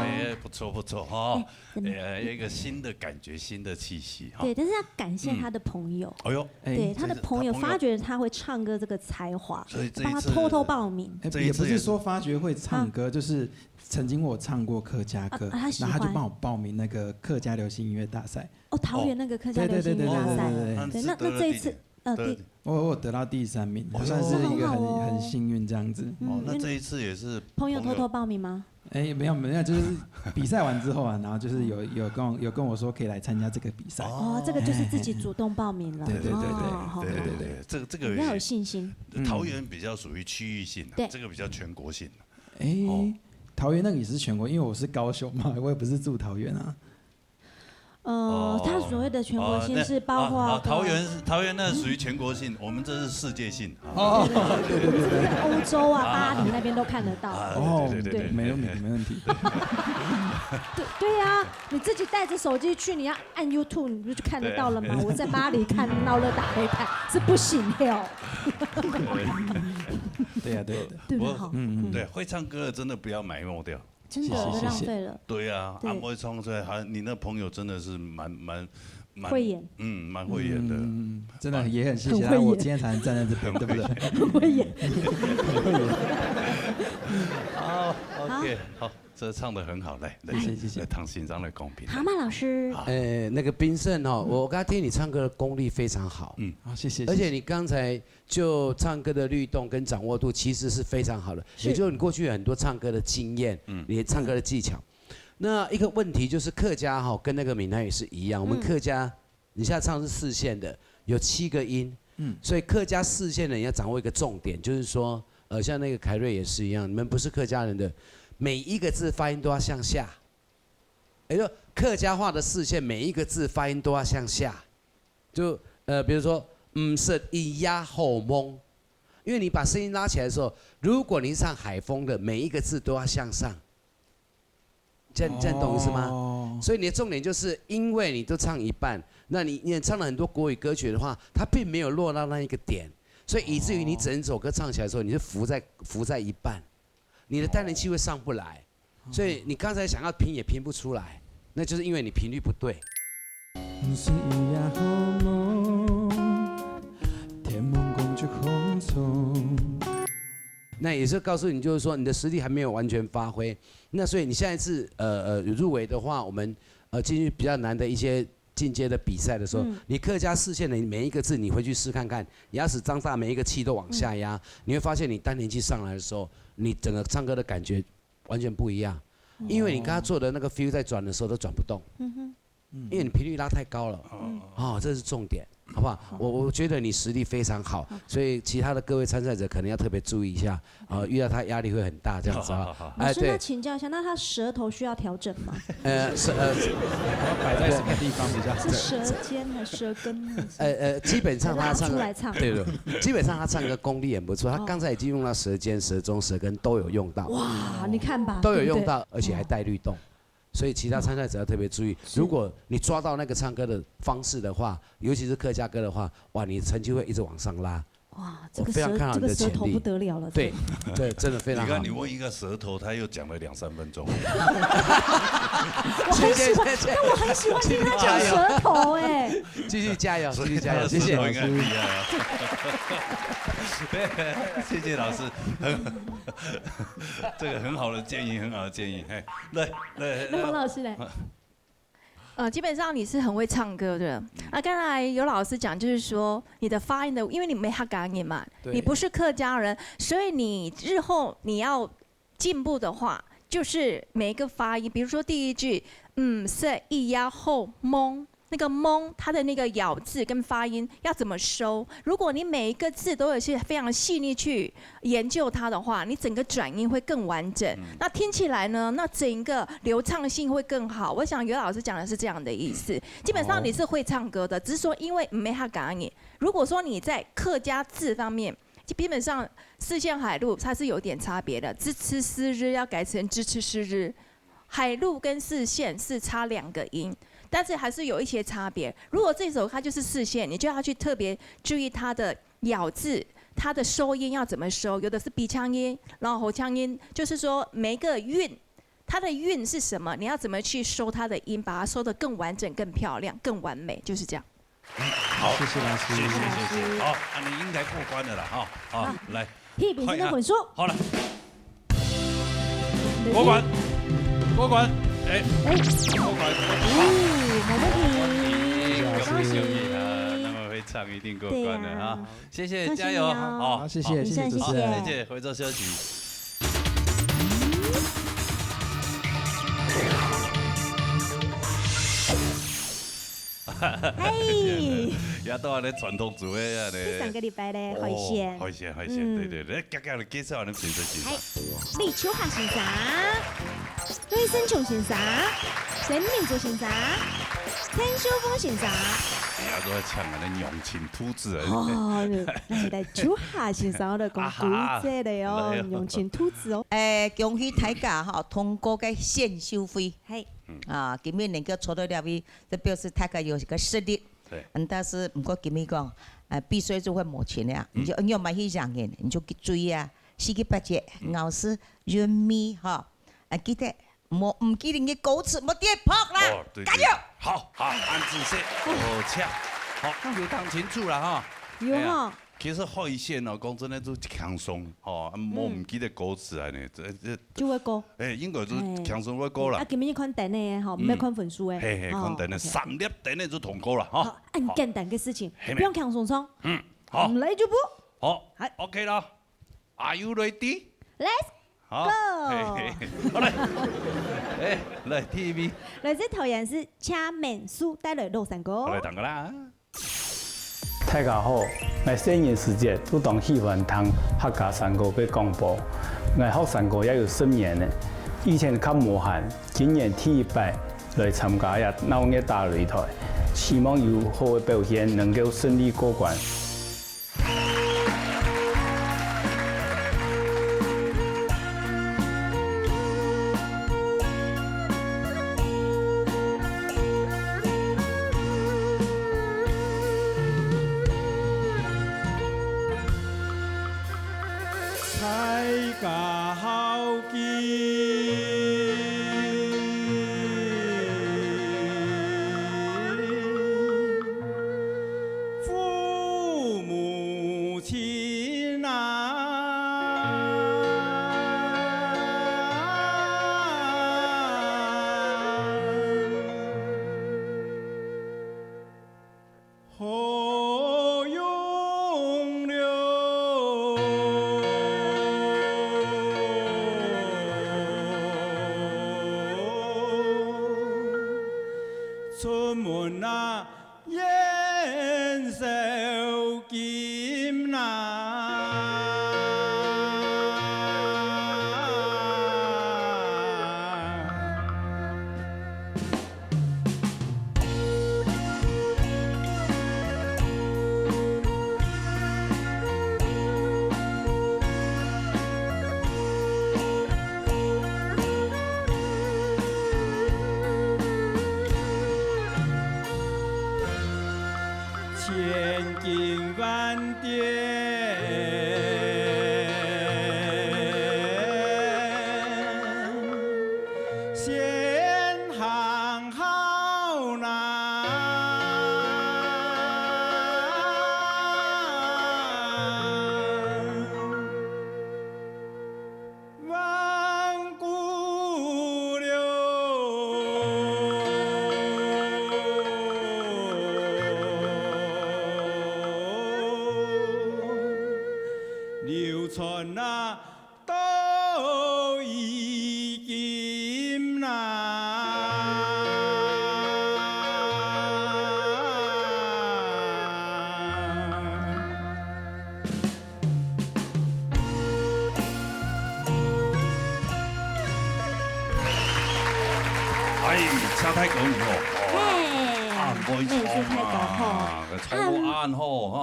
不错哈，一个新的感觉，新的气息哈。对，但是要感谢他的朋友。哎呦，对，他的朋友发觉他会唱歌这个才华，帮他偷偷报名。也不是说发觉会唱歌，就是曾经我唱过客家歌，然后他就帮我报名那个客家流行音乐大赛。哦，桃园那个客家流行音乐大赛。对，那这一次。我有得到第3名，算是一个很幸运这样子。那这一次也是朋友偷偷报名吗？没有，就是比赛完之后啊，然后就是有跟我说可以来参加这个比赛。这个就是自己主动报名了。对，这个要有信心。桃园比较属于区域性，这个比较全国性。桃园那个也是全国，因为我是高雄嘛，我也不是住桃园啊。他所谓的全国性是包括桃园那属于全国性，我们这是世界性。对，欧洲啊、巴黎那边都看得到。对，没问题。对呀，你自己带着手机去，你要按 YouTube， 你不就看得到了吗？我在巴黎看闹热打擂台是不行的。对呀，对吧？对，会唱歌的真的不要埋没掉。真的浪费了。对啊，不会唱出来，你那朋友真的是蛮会演，蛮会演的，真的也很谢谢他，我今天才能站在这边，对不对？很会演。好 ，OK， 好，这唱得很好，来，谢谢唐欣章的公平。蛤蟆老师，那个彬胜哦，我刚才听你唱歌的功力非常好，好，谢谢。而且你刚才就唱歌的律动跟掌握度其实是非常好的，也就是你过去有很多唱歌的经验，你唱歌的技巧。那一个问题就是客家哈跟那个闽南语是一样，我们客家你现在唱是4线的，有7个音，所以客家4线的你要掌握一个重点，就是说像那个凯瑞也是一样，你们不是客家人的，每一个字发音都要向下，也就客家话的4线每一个字发音都要向下，就比如说是一压后蒙，因为你把声音拉起来的时候，如果你唱海风的每一个字都要向上。这样懂意思吗？所以你的重点就是，因为你都唱一半，那你也唱了很多国语歌曲的话，它并没有落到那一个点，所以以至于你整首歌唱起来的时候，你是浮在一半，你的单人气会上不来，所以你刚才想要拼也拼不出来，那就是因为你频率不对。那也是告诉你，就是说你的实力还没有完全发挥。那所以你下一次入围的话，我们进去比较难的一些进阶的比赛的时候，你客家4线的每一个字你回去试看看，牙齿张大，每一个气都往下压，你会发现你单年气上来的时候，你整个唱歌的感觉完全不一样，因为你刚刚做的那个 feel 在转的时候都转不动，因为你频率拉太高了，这是重点。好不好？我觉得你实力非常好，所以其他的各位参赛者可能要特别注意一下，遇到他压力会很大这样子啊。老师，那请教一下，那他舌头需要调整吗？摆在什么地方比较？是舌尖还是舌根？基本上他唱出来唱，对，基本上他唱歌功力很不错，他刚才已经用到舌尖、舌中、舌根都有用到。哇，你看吧，都有用到，而且还带律动。所以其他参赛者要特别注意，如果你抓到那个唱歌的方式的话，尤其是客家歌的话，哇，你的成绩会一直往上拉。哇，这个舌头不得了了。对，真的非常好。你看，你问一个舌头，他又讲了2-3分钟。我很喜欢，但我很喜欢听他讲舌头哎。继续加油，谢谢老师。谢谢老师，这个很好的建议，来，黄老师来。基本上你是很会唱歌的。刚才有老师讲，就是说你的发音的，因为你没客家音嘛，你不是客家人，所以你日后你要进步的话，就是每一个发音，比如说第一句，是一压后蒙。那个蒙，它的那个咬字跟发音要怎么收？如果你每一个字都有些非常细腻去研究它的话，你整个转音会更完整。那听起来呢，那整个流畅性会更好。我想尤老师讲的是这样的意思。基本上你是会唱歌的，只是说因为没他讲你。如果说你在客家字方面，基本上4线海陆它是有点差别的，支吃诗日要改成支吃诗日，海陆跟4线是差2个音。但是还是有一些差别。如果这首它就是4线，你就要去特别注意它的咬字，它的收音要怎么收。有的是鼻腔音，然后喉腔音，就是说每个韵，它的韵是什么，你要怎么去收它的音，把它收得更完整、更漂亮、更完美，就是这样。好，谢谢老师，谢谢。好，你应该过关的了哈。好，来。屁比的混说。好了。过关。过关。过关。没问题，恭喜。那么会唱唱一定过关的啊！谢谢，恭喜加油！你哦好，谢谢，谢谢主持人，谢谢，回座休息。嘿，也到咧传统组的啊咧。上个礼拜咧海鲜，海鲜，对对对，夹夹来介绍咱平时是啥？李秋霞先生，雷声琼先生，陈明珠先生，陈秀峰先生。也都在抢咱永庆兔子人。哦，来秋霞先生，我来讲古仔的哦，永庆兔子哦。恭喜大家哈，通过个选秀会，嘿，啊，今年能够抽到了位，这表示大家有一个实力。对。但是唔过今年讲，比赛就会冇钱了，你就要买去让人，你就去追啊，四季八节，熬死人米哈，记得唔记得你歌词冇跌破啦，加油！好，安子说，好恰，好，有讲清楚啦哈。有哈。其实海鲜哦，讲真的都轻松，吼，冇唔记得歌词啊呢，就会歌。应该都轻松会歌啦。啊，今日看电的吼，唔要看分数的。嘿，看电的3粒电的就通过了哈。很简单的事情，不用轻松松。好。唔来就不。好，OK 啦。Are you ready? Let's go。好来，来 TV。来这头人是掐美术带来六三个。来等个啦。大家好，我新年时节主动希望通客家山歌要公布，我福山歌也有10年了，以前较无限，今年第一摆来参加也闹热大擂台，希望有好的表现能够顺利过关。大家好见。父母亲啊，好永留。出門啊，燕手劍千金万点，先行好难，万古流。流传啊，都已经唱太高嘿，唔美术太高啊，唱我暗吼哈。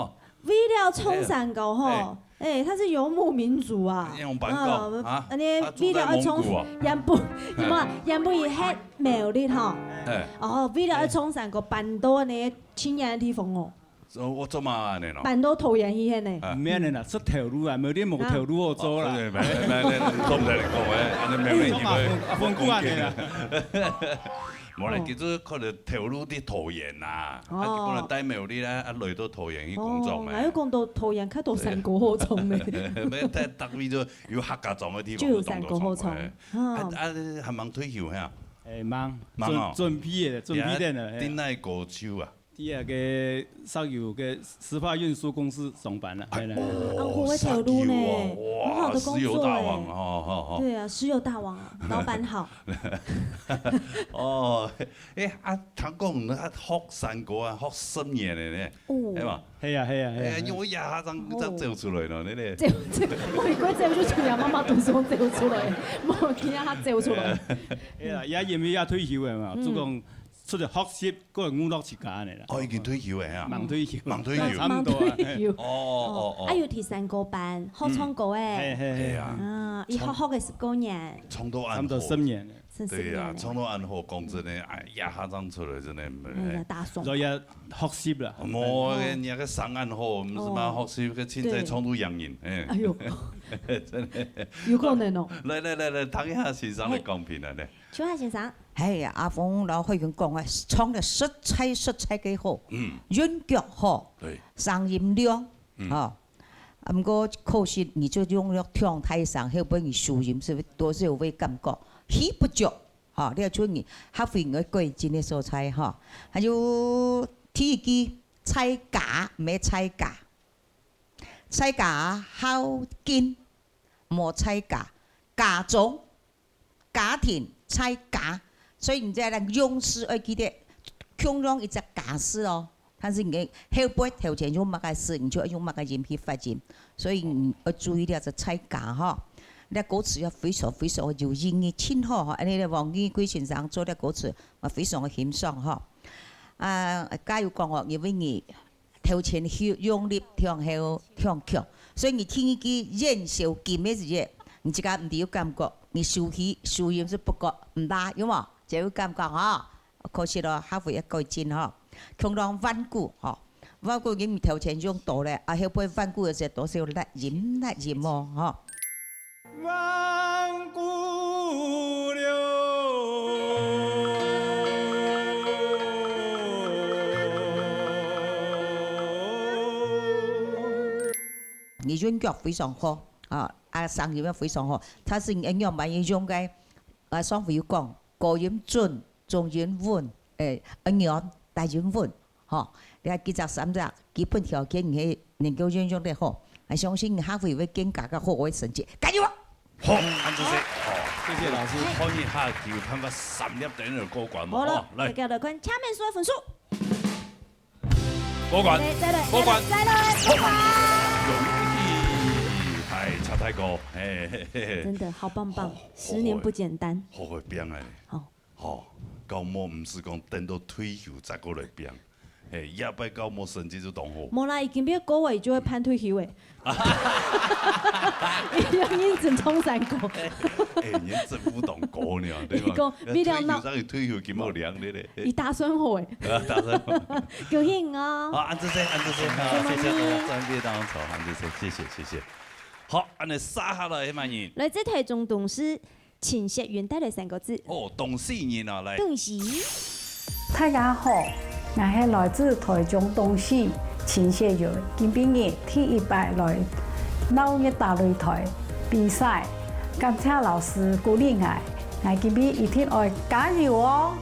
为了冲山高吼，他是游牧民族啊。用板狗啊，安尼为了要冲杨不，什么杨不伊黑苗栗吼。哦，为了要冲山高，办到呢青年地方哦。我做嘛安尼咯？办到桃园去呢。唔免的啦，出条路啊，苗栗无条路好走啦。唔都唔使嚟讲诶，安尼苗栗去丰富安尼啦。无咧，其实可能条路啲桃园呐，啊，基本上带苗栗咧，啊，来到桃园去工作哦，要讲到桃园，较到山高好种咧。咩？睇特別咗有客家莊嘅地方，就有山高好種。係忙退休嚇？忙，忙哦，準備嘅，準備的呢。點解高手啊？第二个上游个石化运输公司上班了。我会走路呢，很好的工石油作大王哦。对啊，石油大王啊，老板好。哦，听讲那学三国啊，学10年的呢，係嘛？係啊。因為廿下張走出來了，你哋。我如果走出去，媽媽都想走出來，冇見下走出來。係啦，也因為也退休嘅嘛，總共出嚟學習嗰個娛樂時間嚟啦。已經退休嘅啊。忙退休。差唔多啊。哦。要提3個班，學唱歌誒。係啊。伊學嘅19年。唱到差唔多10年。對啊，唱到暗號講真嘅，廿下張出來真係。大爽。所以學習啦。冇嘅，人家上暗號，唔是嘛學習，佢現在唱到洋人。哎呦。真係。有可能哦。來，聽一下先生嘅講評啊咧。請問先生。係啊，阿鳳老開講講啊，唱得實在幾好，韻腳好，聲音亮，嚇。唔過可惜你就用了唱台上，後邊你收音是多少會感覺起不足，嚇。你要做你學會我貴真嘅所在嚇，還有第一句菜價咩菜價，菜價好見，冇菜價，家中家庭菜價。所以你在那用詞要記得，強調一隻假詞哦。但是你後背頭前用乜嘅詞，你就要用乜嘅音去發音。所以你要注意啲就菜價嗬。你歌詞要非常有意義，清好嗬。你黃宇貴先生做啲歌詞，我非常嘅欣賞嗬。加油講學，因為你頭前用力向後向強，所以你聽一句演小劍嘅嘢，你自己唔有感覺，你收音是不覺唔大，有冇？就有感覺嗬，可惜咯，學會一改進嗬，強調穩固嗬，穩固音頭前用多咧，後背穩固嘅時候多少甩音哦嗬。穩固了。你韻腳非常好聲音也非常好，它是應用蠻用嘅，雙會講。高音準，中音穩，音大音穩，嗬！你係幾隻3隻基本條件，你能夠運用得好，我相信你學會更加嘅好嘅成績，加油啊！好，安主席，謝謝老師，可以下條噴發3粒頂嚟過關嘛？好了，大家來看下面所有分數。過關，過關，再來，過關。係差太高，真的好棒棒，10年不簡單。好會變啊！好，教務唔是講等到退休再過來變，也擺教務成績就當好。冇啦，已經變高位就會判退休誒。你只衝3個。你政府當高呢？對吧？退休再退休幾冇糧的咧。你打算好誒？打算好。高興啊！好，安主席，謝謝我專業當場，安主席，謝謝。好，安尼撒下來，乜人？來自台中董事秦學雲帶來3個字。哦，董事人啊，來。董事。大家好，我係來自台中董事秦學雲，今晡日第1擺來鬧熱大擂台比賽，感謝老師鼓勵我今晡一定要加油哦！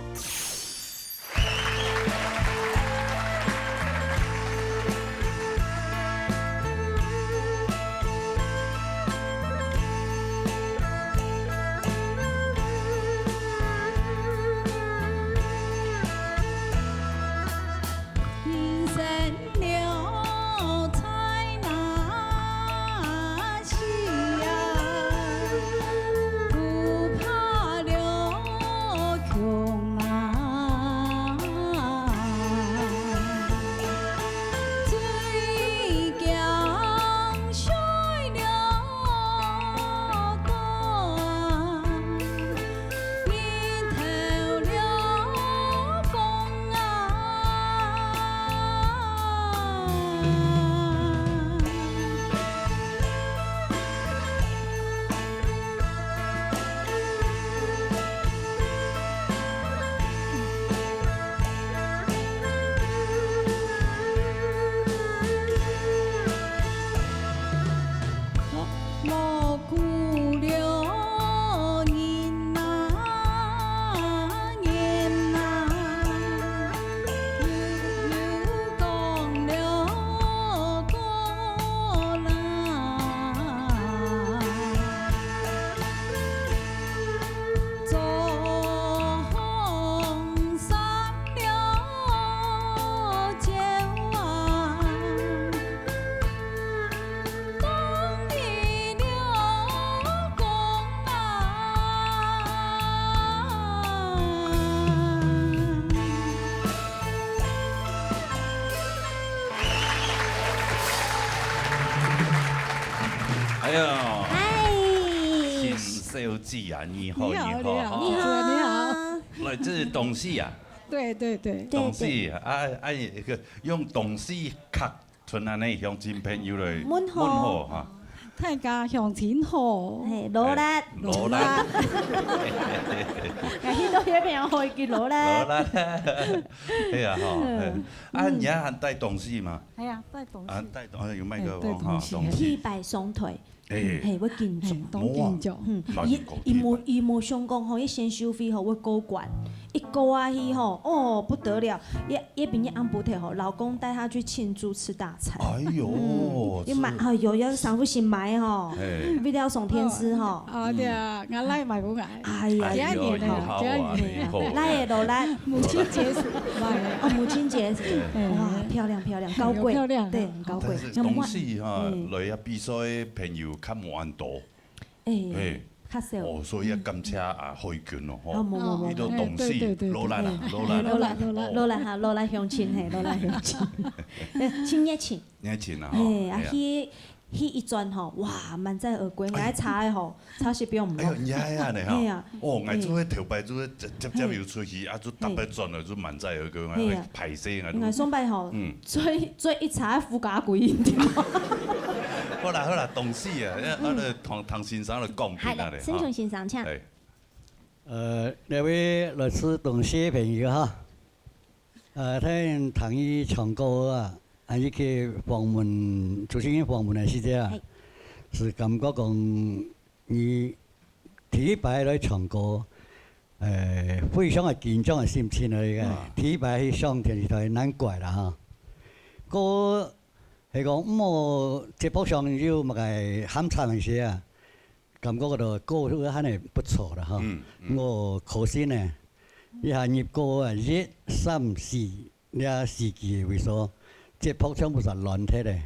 自然你好，你好，你好，你好，来，这是董事啊。对对对，董事一个用董事卡存安尼向真朋友来问候哈。大家向前好，罗拉，罗拉，我見到有邊有開叫羅拉。羅拉，係啊嗬，而家還帶董事嘛？係啊，帶董事。帶董事有麥克風哈，董事。鐵擺雙腿。係會建築，當建築。伊無想講吼，伊先收費吼會高懸，一高啊去吼，哦不得了，一邊一安不退吼，老公帶他去慶祝吃大餐。哎呦，要買，哎呦，要上副新買吼，為了送天師吼。啊對啊，我來買不買？哎呀，幾多年啊？幾多年啊？來羅拉，母親節是來哦，母親節是，哇，漂亮漂亮，高貴，漂亮，對，很高貴。董事哈，來啊比賽朋友較無多。誒，哦，所以感謝啊開拳咯，嗬，呢度董事羅蘭啊，羅蘭哈，羅蘭鄉親嘿，羅蘭鄉親，親熱情，熱情啊，誒，啊迄一轉吼，哇，滿載而歸，我查的吼，查是比較唔好。哎呦，你係啊，你嚇，哦，我做迄頭擺做接又出去，啊，做特別轉了，做滿載而歸，我排泄啊。我上擺吼，做一查附加貴一點。好啦，董事啊，唐先生嚟講邊啊？先從先生請。兩位律師董事朋友哈，聽唐姨唱歌啊。一去訪問，主持人訪問的時間啊，是感覺講你第一擺來唱歌，非常嘅緊張嘅心情嚟嘅。第一擺去上電視台難怪啦哈。個係講我節目上要咪係喊唱嘅時啊，感覺嗰度歌都還係不錯啦哈。我可惜呢，一下入歌啊1、3、4呢4句為數。節目全部係亂睇咧，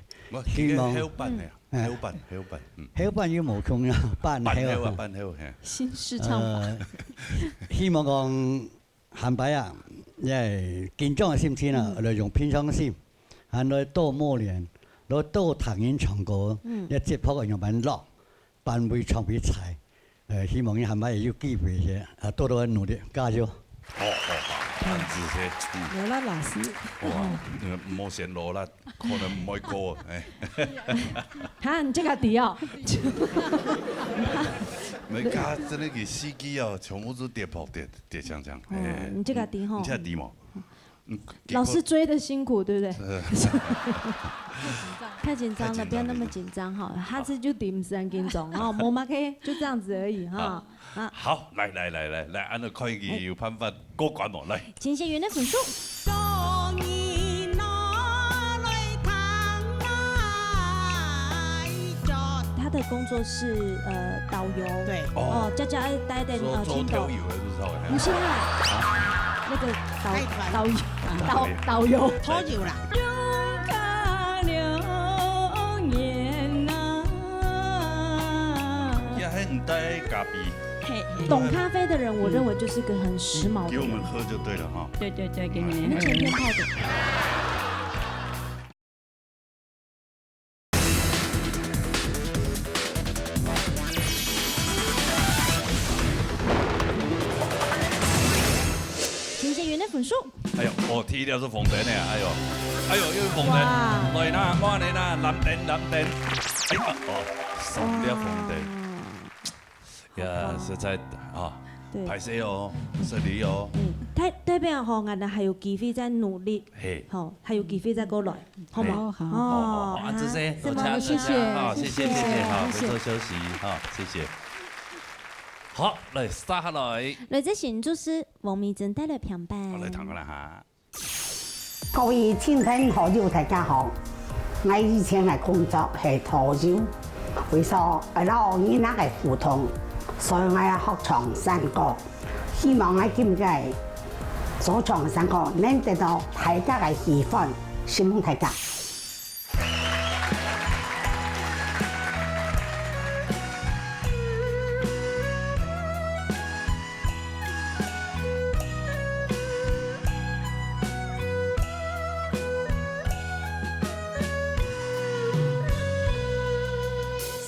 希望曉辦要無窮啊，辦曉新市場法。希望講下擺啊，因為緊張嘅心情啊，來用平常心，係來多磨練，來多彈演唱歌，一節目用辦落，辦會唱比賽，希望你下擺要機會嘅，多多努力，加油！很仔細。羅拉老師。哇，唔好選羅拉，可能唔可以過嚇，你這個啲哦。你家真係個司機哦，全部都跌破跌槍槍。你這個啲吼。你這個啲嘛？老師追得辛苦，對不對？太緊張了，不要那麼緊張哈。下次就點時間緊張哦，冇嘛 K，就這樣子而已哈。好，來，按照開嘅要噴發歌管落嚟。請謝員的分數。他的工作是導遊。對。哦，家帶點聽到。唔是啦。那個導遊。拖油啦。懂咖啡的人，我認為就是個很時髦的人。給我們喝就對了哈。對，給你們。那前面泡的。請謝員的分數。哎呦，我踢掉是紅燈的，哎呦，又紅燈，來啦，我嚟啦，藍燈，哎呀，送掉紅燈。呀，實在啊，拍攝哦，實力哦。代表吼，我哋還有機會再努力，好，還有機會再過來，好唔好？好，這些，謝謝，好，謝謝，好，回座休息，好，謝謝。好，嚟撒下來。來自新竹市王美珍帶來評判。我嚟談個啦嚇。各位親朋好友大家好，我以前嘅工作係拖油，為咗老人那個互動。所以我要學唱山歌，希望我今日所唱山歌能得到大家嘅喜歡，希望大家。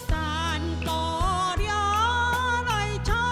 山歌了來唱。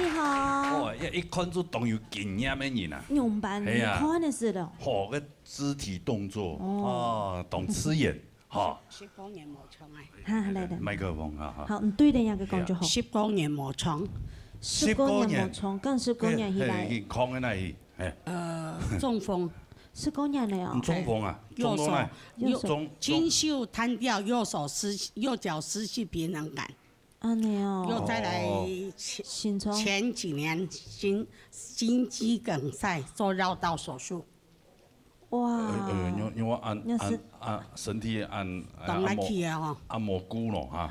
你好。哇，一看就懂有经验的人啊。用班，你看的是的。好个肢体动作，哦，懂吃眼，哈。 19年冇唱啊。哈，来的。麦克風啊，好，你對人家講就好。19年冇唱。19年冇唱，更19年以來。抗嘅那是，中風。19年了哦。中風啊，中風右筋袖癱掉，右腳失去平衡感。啊，你哦。又再來前幾年心肌梗塞做繞道手術。 哇！因為按身體按按摩骨咯嚇，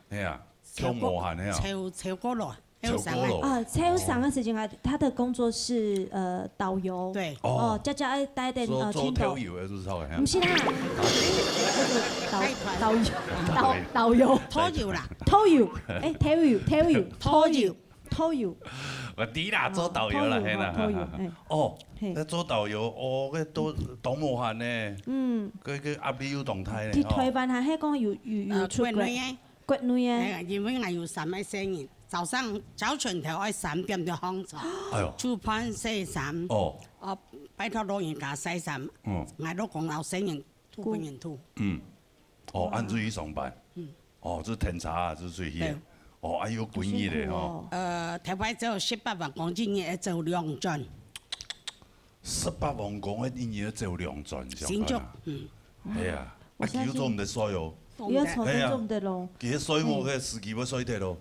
係啊，跳磨汗係啊，超過咯，超上嘅時間，他的工作是導遊，對，哦，家家帶點做鏡頭，導遊嘅是錯嘅，唔是啦，導遊，拖油啦，拖油，誒，拖油。 我知啦，做導遊啦，係啦，哦，你做導遊，哦，佢都擋無限呢，佢壓力要動態咧，佢台灣係喺講要出國內啊，因為我要3個生意，早晨頭愛3點就放咗，出班洗衫，拜託老人家洗衫，我都講老生人吐不人吐，按注意上班，做甜茶啊，做水嘢。 哦，還有幾億咧吼！頭擺做18萬公斤嘢做2轉，18萬公一年要做2轉，成足，係啊，叫做唔得衰哦，要炒都唔得咯，其實衰我嘅司機要衰啲咯，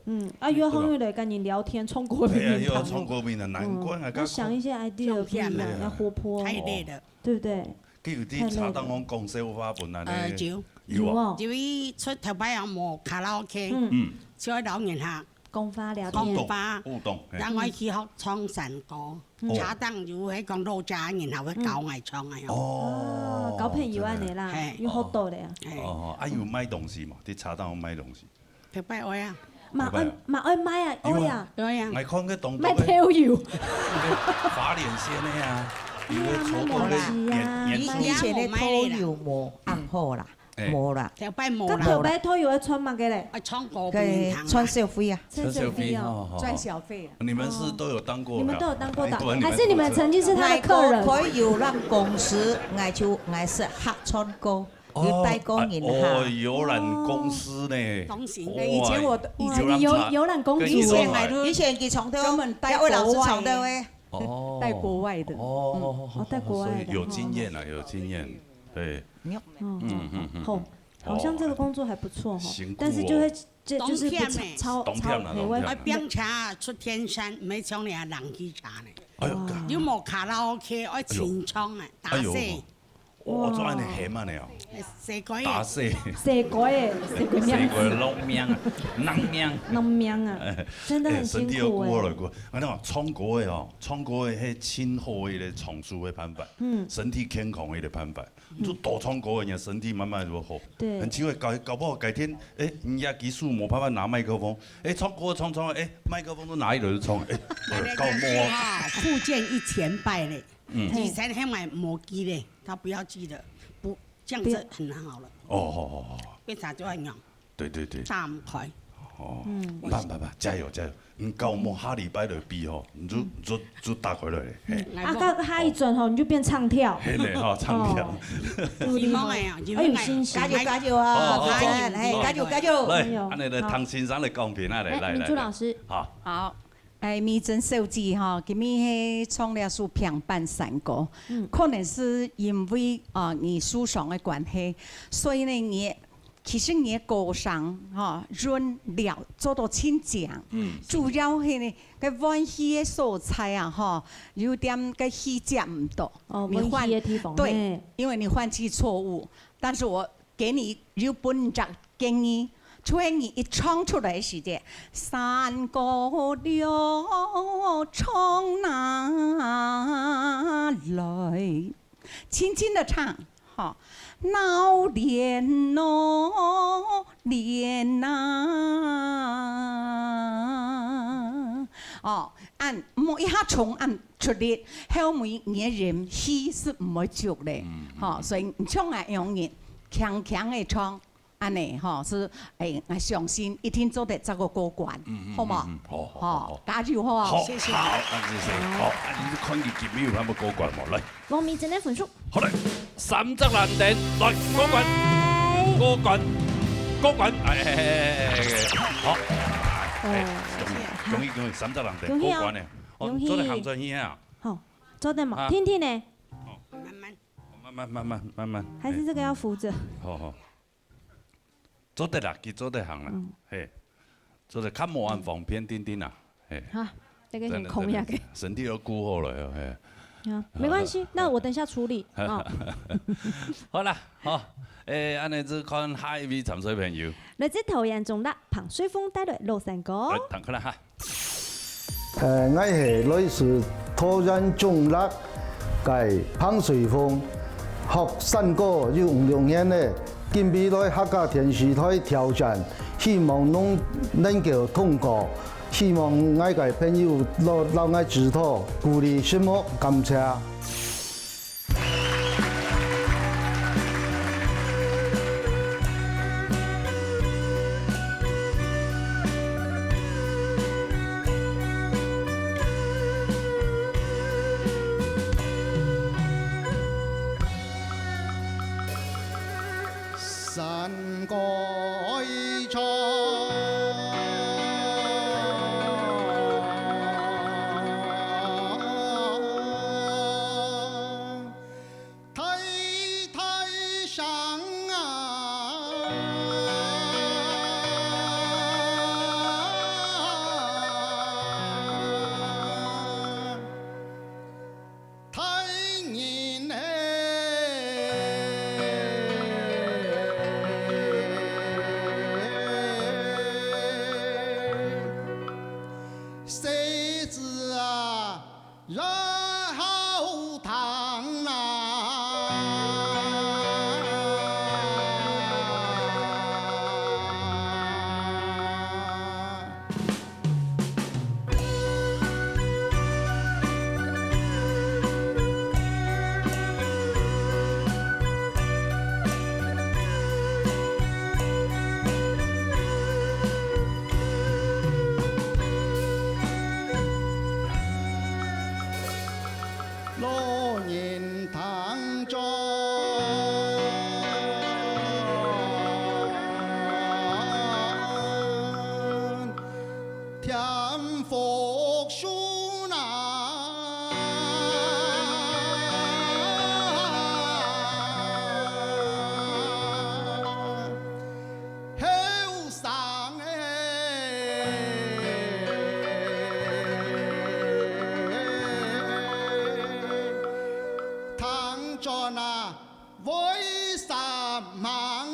約好嚟跟你聊天，衝過面，係啊，要衝過面啊，難怪啊，要想一些 idea 不一樣，要活潑，太累了，對不對？佢有啲茶檔講講笑話本來咧，有啊，就於出頭擺有冇卡拉 OK，所以老人家講話聊天，互動，等我去學唱山歌，茶檔就喺講老家，然後去教我唱啊。哦，交朋友啊你啦，要好多咧。哦，要買東西嘛？啲茶檔買東西。頭擺愛啊！嘛愛買啊，愛啊，愛啊！我看個動作。買跳搖。發連線咧啊！如果錯過咧，以前咧拖油冇按好啦。 冇啦，條擺冇啦。咁條擺拖油要穿乜嘅咧？穿過佢穿小飛啊，穿小飛哦，穿小飛啊。你們是都有當過？你們都有當過導，還是你們曾經是他的客人？佢遊覽公司，我是客穿過，要帶工人客。哦，遊覽公司呢？以前遊覽公司，以前佢從頭，帶位老師從頭誒。哦，帶國外的。哦，帶國外的。有經驗啦，有經驗。 對，好像這個工作還不錯哈，但是就是超冰茶出天山，唔係唱你係冷氣茶呢。要冇卡拉 OK，愛清唱啊，打死。我做安尼鹹啊你哦。打死。蛇鬼弄命啊，弄命啊，真的很辛苦哎。我講唱歌的哦，唱歌的係親好嘅長壽嘅辦法，身體健康嘅辦法。 就多唱歌，人身體慢慢就好。對。很奇怪，搞不好改天，人家技術冇辦法拿麥克風，唱歌唱，麥克風都拿一來就唱，搞摸。復健1000拜嘞，以前還買摩機嘞，他不要記得，不這樣子很好了。哦。變啥就很用。對。3塊。哦。唔，加油！唔夠我下禮拜就比吼，你就打回來嘞。到下一轉吼，你就變唱跳。係嘞，唱跳。希望哎呀，有信心。加油啊！加油！來，安尼嚟唐先生嚟講片啊，來。明珠老師。好。咪真手機哈，今日係創了數平板山歌，可能是因為你書上嘅關係，所以呢其實你歌聲潤了做到清淨，主要係呢個溫戲嘅素材啊有點個細節唔多，你換對，因為你換氣錯誤，但是我給你有本着建議，除非你一唱出來時嘅山歌流從哪來，輕輕的唱，鬧蓮按每一下從按出嚟，後面嘅人氣是唔會足咧，所以唱係用嘅強嘅唱，安尼吼是我相信一定做得这个过关，好吗？好，加油好啊！谢谢。好，谢谢。好，你看佢今日有冇过关冇？来，王明正的分数。好嘞，3则难点，来过关，过关，过关，好，恭喜3则难点过关咧，做得行专业啊。好，做得嘛，听听呢。慢慢。还是这个要扶着。好。做得啦，佢做得行啦，嘿，做得较无按方便点啦，嘿。好，这个先空下去。身体都顾好了，嘿。没关系，那我等下处理。好啦，好，安尼就看下一位参赛朋友。来自桃园中立彭水峰带来老山歌。来，等佢啦哈。我是来自桃园中立嘅彭水峰，学山歌有5年咧。今比来客家电视台挑战，希望侬能够通过，希望我嘅朋友老我指导，鼓励什么感谢。山歌唱，台上啊，太人哎。谁知啊，热好烫老人堂中，天福树呐，后上躺着那为啥忙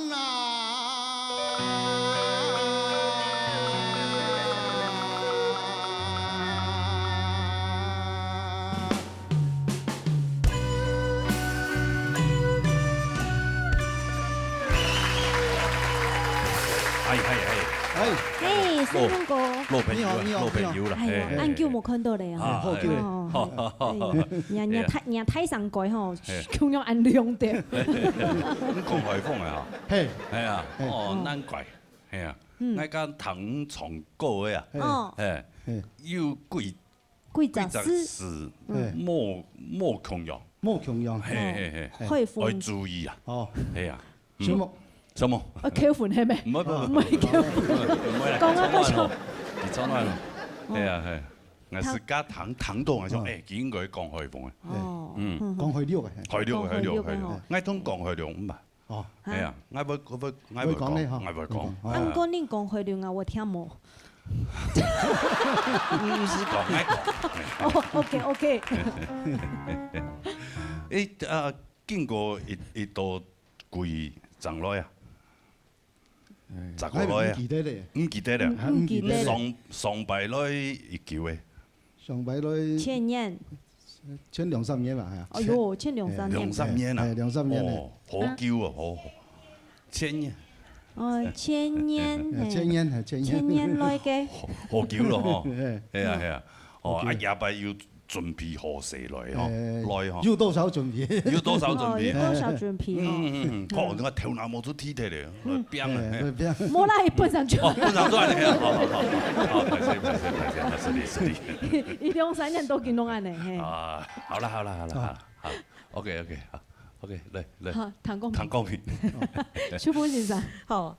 嘿，山峰哥。老朋友啦，老朋友啦。哎呀，俺叫冇看到你啊。好人太上街吼，咁样按亮掉。你讲海风啊？嘿，系啊，难怪，系啊，我讲糖床过的啊，有贵十四，莫穷阳，莫穷阳，嘿，要注意啊，系啊，什么？扣分係咪？唔係扣分，講啊嗰種。你錯啦，係啊係，我是加糖度嘅種，應該講海風嘅。講海料嘅。海料，我通講海料唔係。係啊，我會講咧，我會講。啱講你講海料，我聽冇。唔是講OK。經過一道貴長來啊！10個來啊！唔記得啦，上擺來1球嘅。上擺來。前年。前2-3年吧，係啊。哎呦，前2-3年。2-3年啊！係2-3年哦，好球啊，好。前年。前年。前年來嘅。好球咯，嗬。係啊，哦，廿擺要准备好势来吼，来吼。有多少准备？有多少准备？有多少准备？哦，你看头脑摸出体体嘞，变啊！摸那一本上就。哦，本上转嘞，好，是的。一两3年都给弄安嘞，嘿。啊，好了，OK，来。好，唐公平。舒峰先生。好，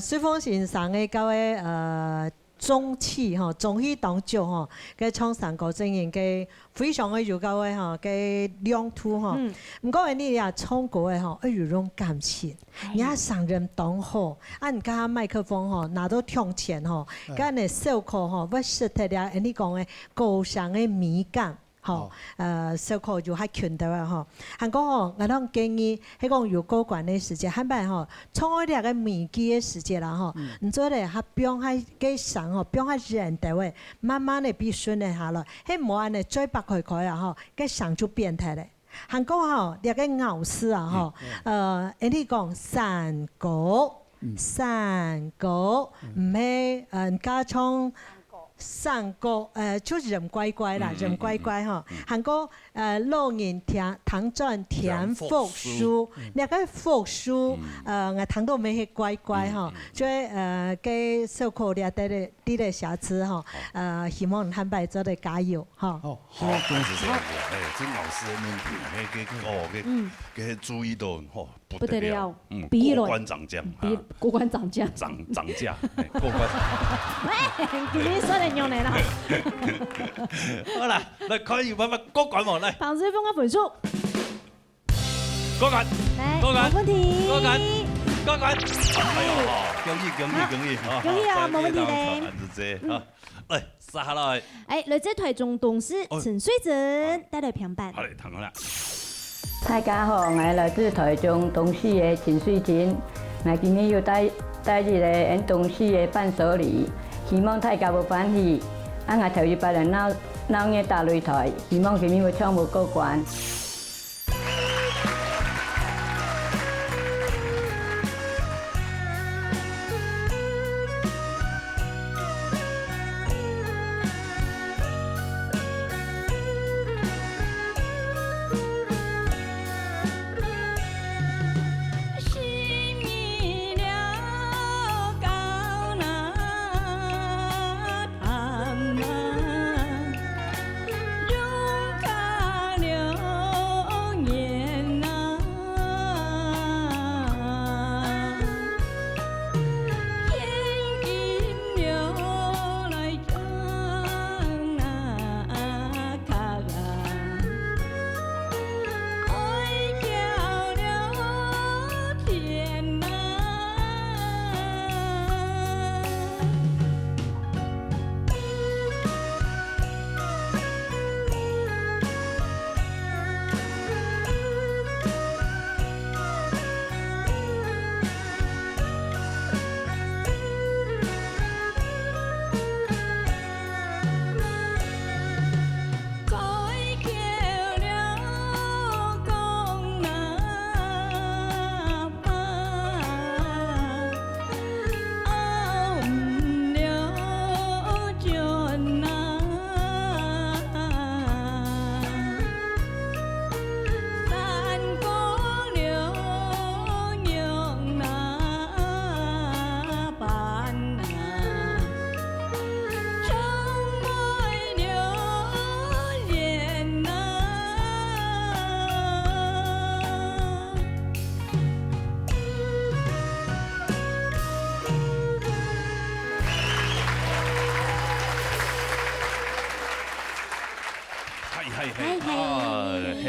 舒峰先生嘅嗰位中气吼，中气當中吼，嘅創三個經驗嘅非常嘅有嗰位吼嘅亮圖吼，唔過你也唱歌嘅吼，要有種感情，你啊上人當好，啊你家麥克風吼拿到向前吼，咁你手殼吼，要識得了，你講嘅歌聲嘅美感。吼，小可就喺拳頭啊吼，韓國吼，我當建議喺講有高管嘅時節，韓版吼，創嗰啲嘅美肌嘅時節啦吼，唔做咧，係不用喺嘅上吼，不用喺人哋位，慢慢嚟變順嚟下來，喺冇安尼嘴巴開啊吼，嘅上就變態咧。韓國吼，啲嘅咬絲啊吼，你講三個，唔係加倉。三個就是人乖乖啦，人乖乖哈。韓國老人唐傳田福書，那個福書我聽到沒係乖乖哈，所以給小可啲啲瑕疵哈，希望韓白做得加油哈。好，這老師嘅問題，嘅注意到吼不得了，過關斬將，過關斬將，漲價，過關。今天說嚟用嚟啦。好啦，嚟可以問過關冇嚟。唐水峰嘅回數。過關，冇問題。過關。哎呦，恭喜啊，冇問題咧。好，嚟撒下來。來自台中董事陳水珍帶來評判。好嚟，談啦。大家好，我係來自台中東市嘅陳水珍，我今日要帶入嚟東市嘅伴手禮，希望大家冇歡喜。我頭一擺嚟鬧嘅大擂台，希望今日會唱無過關。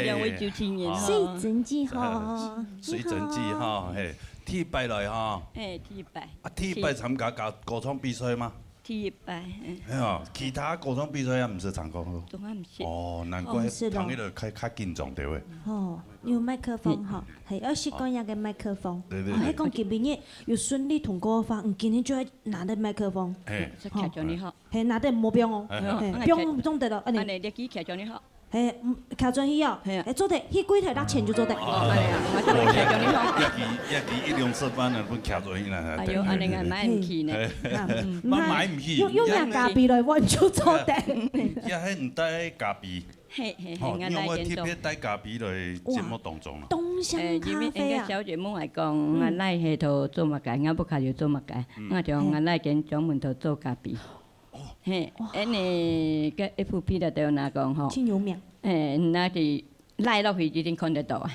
兩位主持人水準記哈，水準記哈，係第一擺來哈。第一擺。第一擺參加歌唱比賽嗎？第一擺。其他歌唱比賽也唔是參加咯。都唔是。哦，難怪旁邊度較緊張啲喎。哦，有麥克風哈，係要習慣一個麥克風。對對。喺講今年有順利通過嘅話，今年就係拿啲麥克風。係。騎咗你好。係拿啲目標哦，標唔中得咯。安尼你記騎咗你好。嘿，卡转去哦，做得，迄几台6000就做得。也记1、2次班啊，阮徛做迄啦。哎呦，安尼个买唔起呢？买唔起。用人咖啡来换就做得。也迄唔带咖啡。嘿，因为我特别带咖啡来节目当中啦。东乡咖啡啊！小姐妹来讲，我来下头做物件，我不卡就做物件，我就我来跟专门头做咖啡。嘿，安尼个 FB 的都那讲吼。青油面。那是赖落去一定看得到啊。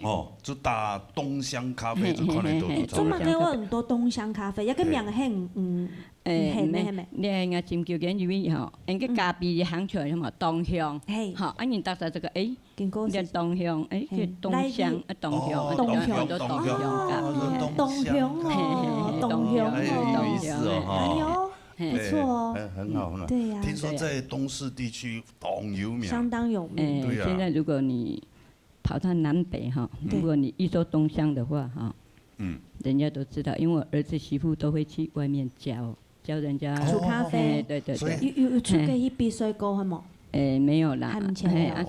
哦，就打东乡咖啡就看得到。做物件我很多东乡咖啡，一个名很很咩？你系我针灸緊住邊吼，人個咖啡行出來什麼東鄉，好，啊人搭曬這個誒，叫東鄉，叫東鄉，東鄉，東鄉都東鄉咖啡，東鄉哦，東鄉有意思哦，不錯哦，很好很好。對呀，聽說在東勢地區很有名，相當有名。對啊。現在如果你跑到南北哈，如果你一說東鄉的話哈，人家都知道，因為我兒子媳婦都會去外面教人家煮咖啡，对。有出過去比賽過係冇？沒有啦，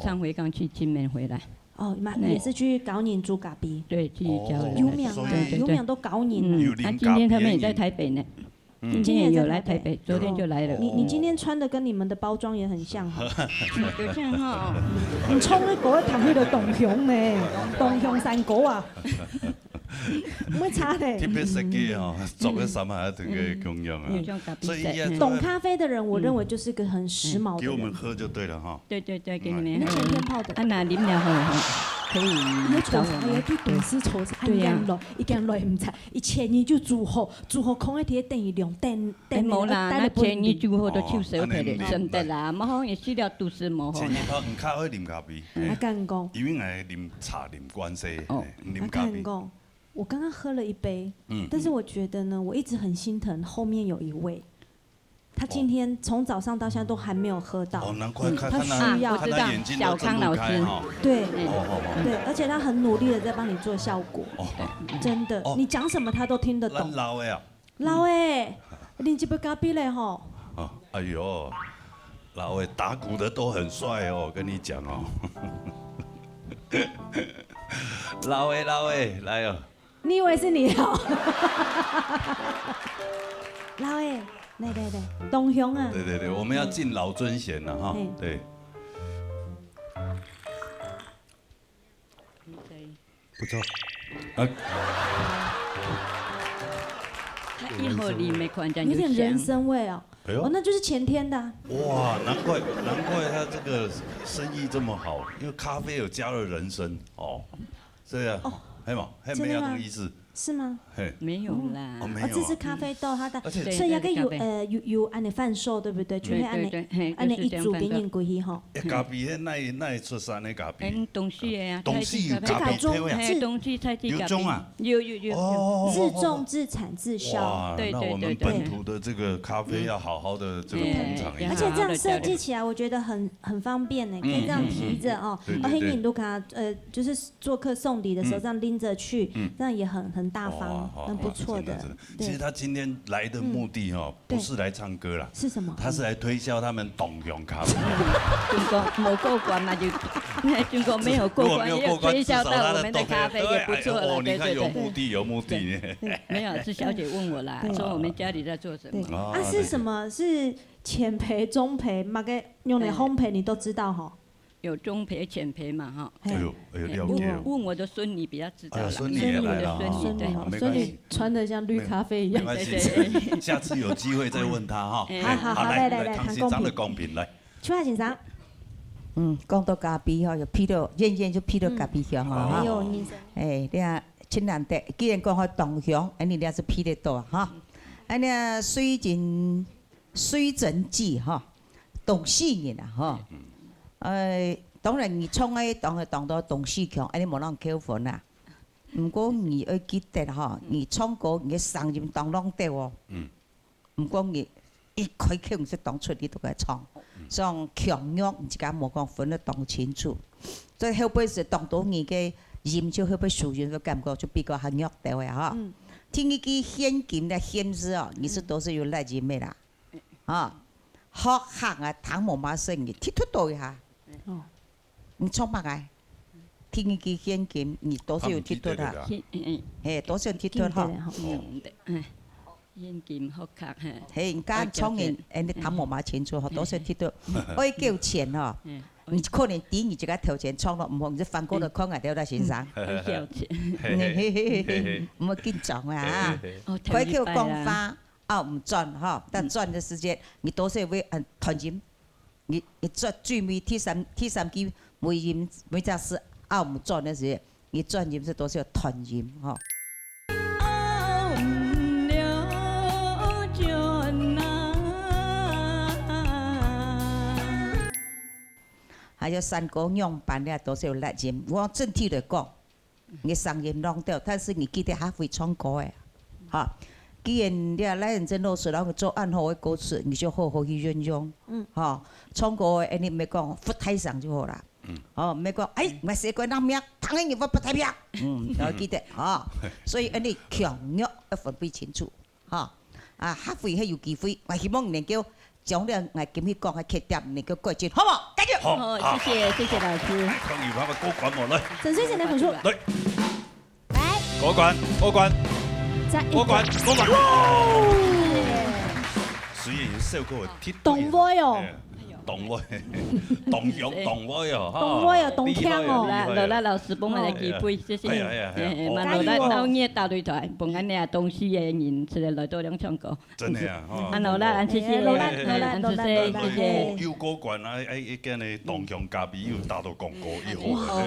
上回剛去金門回來。哦，也是去搞年煮咖啡。對，去教人。有名啊，有名都搞年了。今天他們也在台北呢。今天也有來台北，昨天就來了。你今天穿的跟你們的包裝也很像哈。有像哈。你衝嗰個一頭去到東鄉呢，東鄉山果啊。唔會差的。特別設計哦，做個什麼一定嘅供應啊。所以懂咖啡的人，我認為就是個很時髦的。給我們喝就對了哈。對，給你們喝。那天泡的。啊，那飲了後可以。你搓茶要去電視搓茶，按壓落，伊驚落唔出，伊前年就煮好空喺啲等於兩等。冇啦，那前年煮好都手手皮嚟，真得啦，冇好嘢飼料都是冇好。前年泡唔卡可以啉咖啡。我跟你講，因為係啉茶啉關西，啉我咖啡。跟你講，我剛剛喝了一杯，但是我覺得呢，我一直很心疼後面有一位。他今天從早上到現在都還沒有喝到，哦，難怪他需要小康老師，對，對，而且他很努力的在幫你做效果，真的，你講什麼他都聽得懂。老誒啊，老誒，你這杯咖啡嘞吼。哦，哎呦，老誒打鼓的都很帥哦，跟你講哦。老誒，來哦。你以為是你哦？老誒。對，東鄉啊！對，我們要敬老尊賢了哈。對。不錯。一盒裡面看見有點人參味哦。哦，那就是前天的。哇，難怪他這個生意這麼好，因為咖啡有加了人參哦。對啊。係嘛？係沒有這個意思。是嗎？沒有啦。哦，這是咖啡豆，它的所以一個有按你販售，對不對？就會按你一組給你過去哈。咖啡那出山的咖啡。東西的啊。東西有咖啡豆呀。東西菜地咖啡。有種啊。有。自種自產自銷。哇，那我們本土的這個咖啡要好好的這個捧場一下。而且這樣設計起來，我覺得很方便呢，可以這樣提着哦。而且你都看，就是做客送禮的時候，這樣拎着去，這樣也很大方，很不錯的。其實他今天來的目的哦，不是來唱歌啦，是什麼？他是來推銷他們東鄉咖啡。中國冇過關嘛就，中國沒有過關，也推銷到我們的咖啡也不錯了。你看有目的呢。沒有，是小姐問我啦，說我們家裡在做什麼。啊，是什麼？是淺焙、中焙，嘛個用嚟烘焙，你都知道哈。有中焙、淺焙嘛，哈。哎呦，了解。問我的孫女比較知道了。孫女也來了，孫女穿得像綠咖啡一樣。沒關係，下次有機會再問他哈。好，來，唐先生的公平來。邱亞先生。講到咖啡吼，就披到遠就披到咖啡香哈。哎呦，醫生。哎，你啊，真難得，既然講開東鄉，安尼你是披得到哈。安尼水準記哈，懂四年啦哈。當然你創喺當到董事強，安尼冇人扣分啦。唔過你要記得哈，你創過你上任當啷得喎。唔過你一開口唔識當出你都該創，像強弱唔知間冇講分得當清楚。所以後輩是當到你嘅任就後輩屬於嘅感覺就比較很弱的話哈。聽你嘅現金的現實哦，你是都是有來任的啦，啊。學行啊，唐冇馬聲嘅，鐵脱到一下。哦，你創乜嘅？天機現金，你多少有鐵脱啊？誒，多少有鐵脱嗬？現金學卡嚇。係，而家創嘅，你唐冇馬錢做，多少鐵脱？我叫錢嗬。你可能第二這個條件創落唔好，你翻過來看下掉在身上。叫錢，唔好緊張啊！佢叫講法。唔賺哈，但賺的時間，你多少會團結，你賺最尾第三季每件事唔賺的時間，你賺錢是多少團結哈。還有三個樣板咧，多少來錢。我整體來講，你上音弄掉，但是你記得還會唱歌誒，哈。既然你來認真老師，然後做暗號嘅歌詞，你就好好去運用，唱歌誒，你唔係講佛台上就好啦，唔係講我寫過那名，當然你佛台邊，要記得，所以你強弱要分別清楚，還會係有機會，我希望能夠將呢我今日講嘅缺點能夠改進，好唔好？繼續。好，謝謝老師。抗語法嘅歌管我來。陳水賢來分數。來。歌管。我管，雖然小哥鐵動威哦，動威，動勇動威哦，動威哦，動槍哦。羅拉老師幫我哋幾杯，謝謝。羅拉當夜大擂台，幫我哋東西嘅人出嚟來到兩唱歌。真係啊！羅拉，謝謝。羅拉，謝謝。要歌管啊！一間你動向嘉賓要打到廣告以後。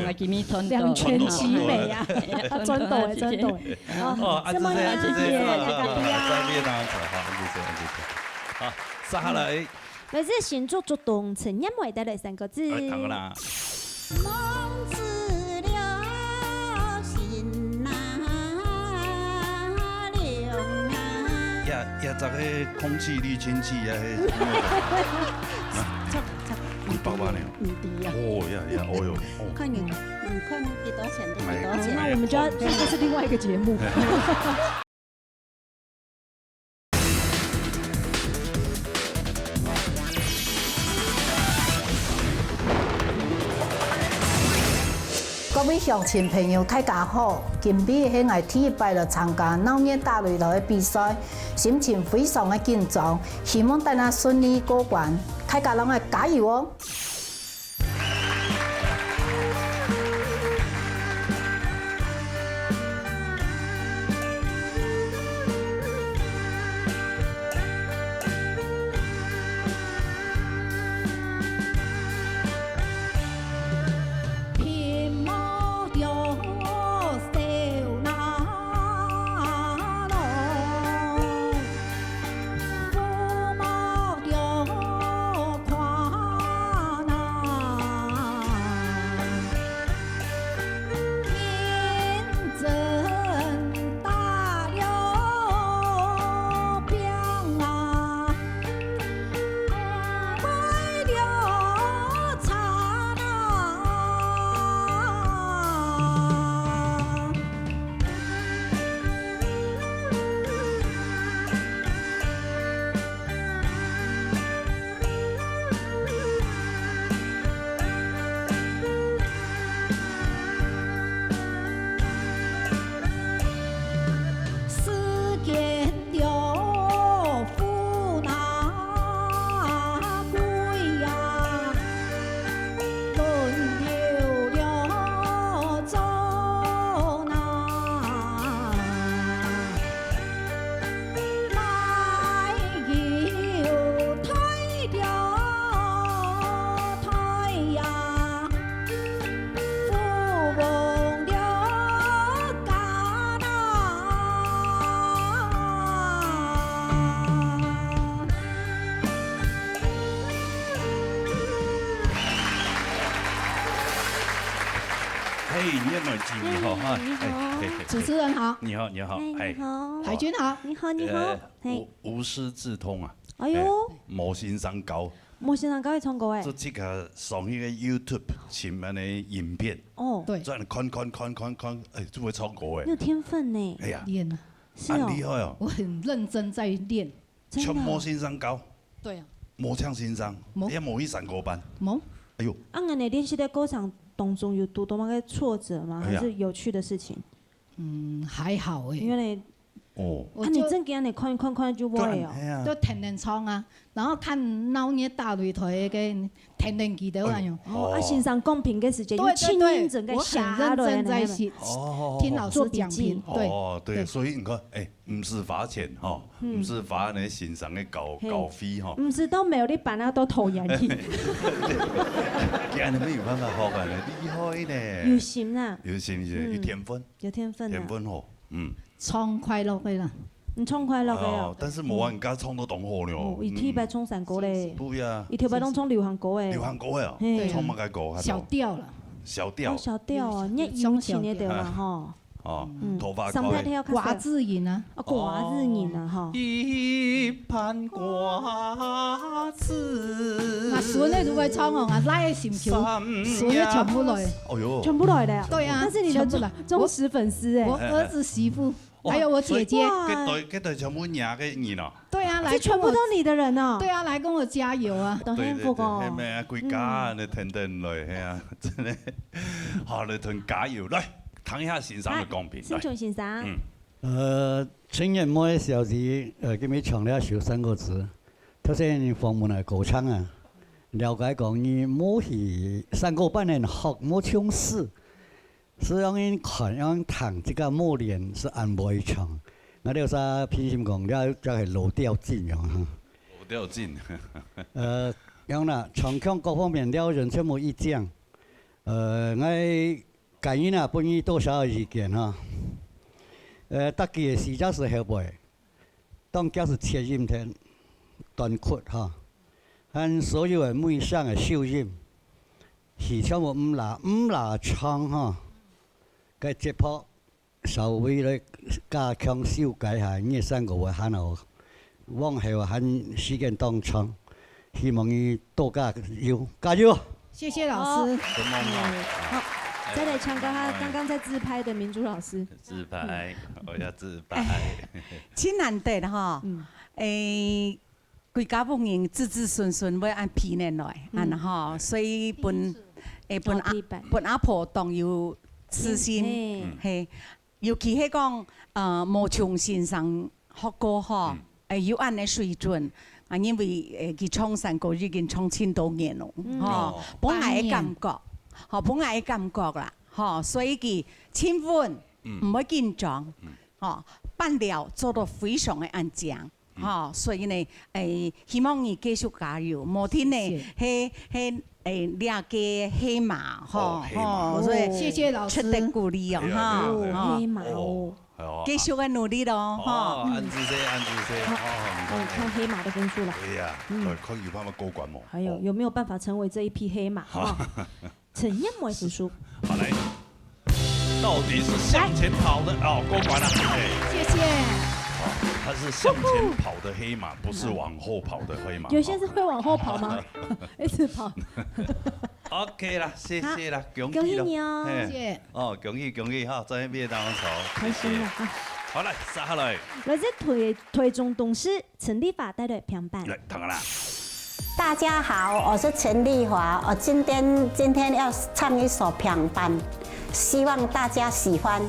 我見你穿兩全其美啊！真對，真對。哦，謝謝，在列當場哈，好，接下來。來自新竹竹東陳音偉帶來三個字。當啦。夢知了心哪涼啊！也在個空氣濾清器啊！你爸爸呢？哦呀，哦喲。看你看幾多錢都幾多錢。那我們就要，這是另外一個節目。各位鄉親朋友，大家好！今日係我第一擺來參加鬧熱大擂台嘅比賽，心情非常嘅緊張，希望大家順利過關，大家讓我加油哦！你好哈，主持人好，你好，你好，海軍好，你好，無師自通啊，哎呦，無線上高，無線上高會唱歌誒，做這個上一個 YouTube 前面嘅影片，哦，對，這樣看，哎，就會唱歌誒，你有天分呢，哎呀，練啊，是哦，厲害哦，我很認真在練，唱無線上高，對啊，无唱新上，也无去山歌班。冇。哎呦。啊，安尼练习在歌场当中有多多么个挫折吗？还是有趣的事情？还好哎。因为哦。啊，你正给你看就会哦。都天天唱啊，然后看闹热大擂台的天天记得那样。啊，欣赏公平的时间，对对对，我很认真在听老师讲评。对，所以你看，唔是罚钱哈，唔是罚那欣赏的稿费哈。唔是都没有你办啊，都投人去。安尼没有办法学安尼，厉害呢。有心啊。有心是有天分。有天分。天分好，唱快乐的啦。你唱快乐的哦。但是无人家唱到当好了。伊天白唱山歌嘞。对啊。伊天白拢唱流行歌诶。流行歌诶哦。唱乜嘅歌？小调啦。小调。小调哦，你用情的对啦吼。哦。头发开。寡字引啊。寡字引啊哈。一盘瓜子。啊，孙女如果唱哦，啊拉心球，孙女全部来。哦哟。全部来的。对啊。那是你的忠实粉丝哎。我儿子媳妇。还有我姐姐，这对全部娘嘅人哦。对啊，来，这全部都你的人哦。对啊，来跟我加油啊！都幸福哦。系咪啊？归家你天天来，系啊，真系，好，你同加油来，听一下先生嘅讲评。申琼先生。前年末嘅時候是佢咪唱了首三個字，頭先訪問係歌唱啊，了解講你冇去山歌班人學冇唱詩。是让人看，让人听这个默练是按袂唱，我哋有啥偏心讲，这系老调劲样哈。老调劲。样啦，唱腔各方面了人全无意见。我建议啊，本意多少意见哈。大家的时间是后背，当家是切音天，短曲哈，和所有的每上的秀音，是唱我唔拿唱哈。个节拍稍微咧加强修改下，呢三个会喊我往后喊时间当长，希望你多加油，加油！谢谢老师。好，再来唱歌他刚刚在自拍的民主老师。自拍，我要自拍。真难得啦吼，规家母人子子孙孙要按批年来，安吼，所以本阿婆当有。私心，嘿，尤其迄讲，无唱先生学歌吼，有安尼水准，因为佢唱山歌已經唱10多年咯，吼，本來嘅感覺，吼，本來嘅感覺啦，吼，所以佢千萬唔會緊張，吼，辦了做到非常嘅安靜，吼，所以呢，希望你繼續加油，無聽呢，兩個黑馬，吼，所以謝謝老師出得鼓勵哦，哈，黑馬哦，繼續嘅努力咯，哈。按住些，看黑馬的分數了。對呀，可以幫我高管冇？還有沒有辦法成為這一匹黑馬？陳彥偉叔叔。好嚟，到底是向前跑的高管啊，謝謝。它是向前跑的黑馬，不是往後跑的黑馬。有些是會往後跑嗎？一直跑。OK 啦，謝謝啦，恭喜你哦！謝謝。哦，恭喜哈，在邊當中，開心啦啊！好嚟，殺下來。來自台中董事陳麗華帶來評判。來，等啦。大家好，我是陳麗華，我今天要唱一首評判，希望大家喜歡。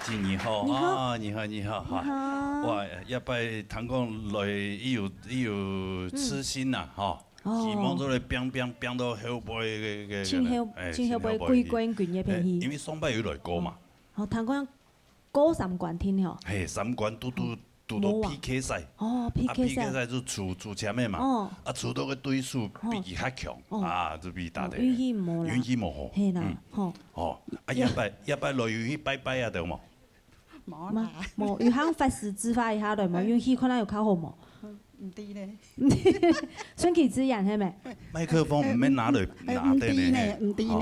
真你好啊，你好哈。哇，一摆通讲来，伊有痴心呐，吼。希望做来变到后背个。前后背规关卷嘅片戏。因为上摆有来过嘛。哦，通讲过三关天吼。嘿，三关拄到 PK 赛。哦 ，PK 赛就出前面嘛。哦。啊，出到个对手比伊较强，啊，就比打的。运气无啦。运气无好。嘿啦，吼。哦，啊，一摆落去拜拜啊，对冇？冇，有通发誓执法一下对冇？运气可能有较好冇？唔知咧。顺其自然，系咪？麦克风唔免拿得呢。唔知呢，唔知呢。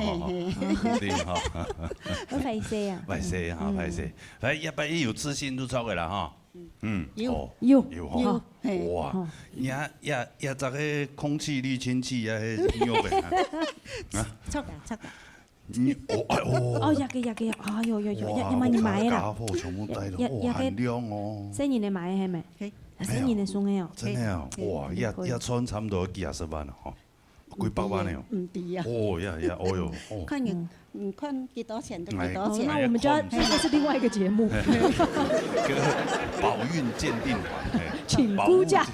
好歹勢啊！歹勢哈，歹勢。哎，一擺伊有自信就錯個啦哈。有。哇！也在個空氣濾清器啊，迄有嘅。啊？錯㗎。哦，入嘅，哎呦，你買啦。家伙全部帶到，哇，很亮哦。新年你買係咪？新年你送嘅哦。真係啊！哇，一穿差唔多幾十萬啊，嗬。幾百萬呢？唔知啊。哦呀，哦呦。看幾多錢就幾多錢。那我們就要，這是另外一個節目。保運鑑定團，請估價。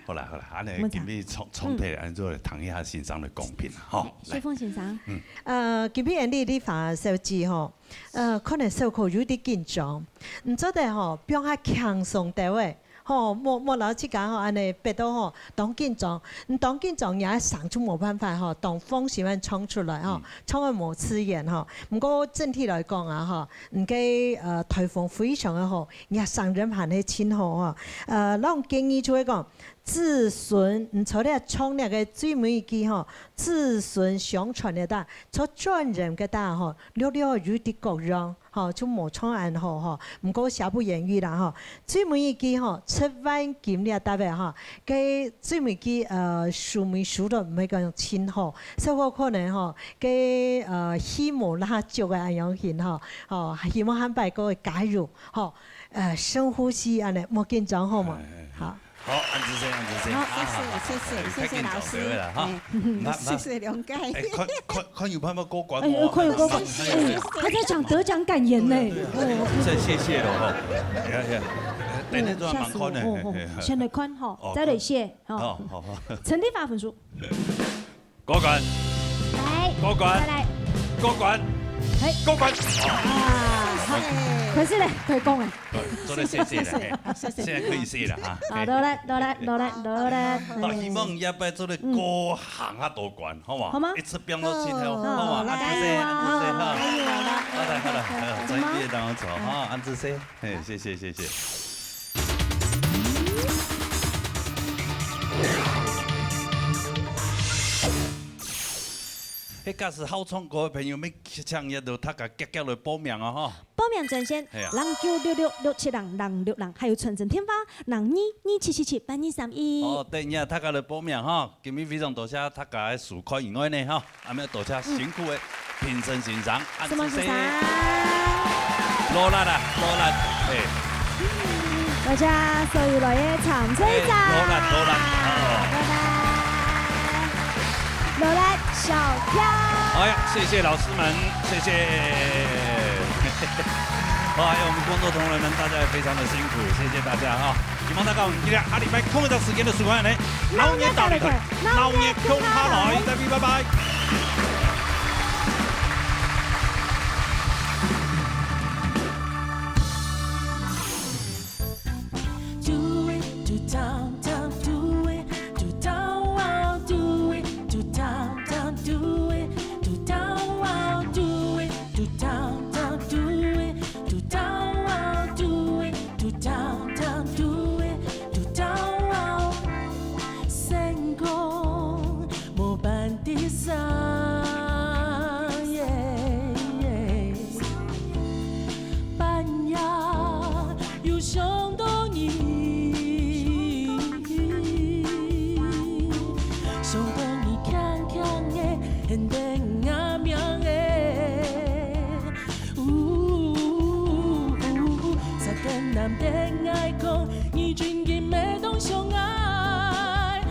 好啦，安尼今日充沛安做談一下欣賞的公平哈。雪峰欣賞。今日你發手機吼，可能手口有啲緊張，唔做得吼，比較輕鬆啲位。吼，莫老去講吼，安尼逼到吼，當緊張，當緊張也上就冇辦法吼，當風喜歡衝出來吼，衝去冇刺眼吼。不過整體來講啊吼，唔計台風非常嘅好，也上人盤係真好吼。讓建議就係講。子孫唔錯咧，創立嘅最尾一句吼，子孫相傳嘅大，做專人嘅大吼，略有啲各樣，吼就冇創安好吼，唔過瑕不掩瑜啦吼。最尾一句吼，7萬金咧大概吼，佢最尾句數咪數得唔係咁清好，所以可能吼，佢希望拉足嘅安樣型吼，希望肯拜個加入吼，深呼吸安尼，莫緊張好嘛，好。好，安子生。謝謝老師。謝謝兩屆。看有辦法過關。看有過關。他在講得獎感言呢。真謝咯嗬。等陣仲蠻看呢。先來看嗬，再來謝。好。陳地發分數。過關。來。過關。來。過關。過關。可是咧，可以講誒。做得謝啦，現在可以謝啦嚇。好，到啦。希望一擺做得過行下多關，好嘛？好嗎？一次變到前頭，好嘛？安子生哈。好啦，在畢業當中做哈，安子生，謝謝。迄假是好唱歌的朋友，要唱一度，他甲夾來報名啊！哈，報名專線096667人6人，還有純正天花0227778231。哦，等下他甲來報名哈，今日非常多謝他甲嘅視看以外呢哈，阿咩多謝辛苦嘅評審欣賞，安子生，羅蘭，大家所有來嘅長吹仔，羅蘭，拜拜。羅蘭小飄。哎呀，謝謝老師們，謝謝。還有我們工作同仁們，大家也非常的辛苦，謝謝大家哈。希望大家記得下禮拜同一個時間的時間呢，老年大禮堂，老年共下來，再見，拜拜。你尊敬的东相爱。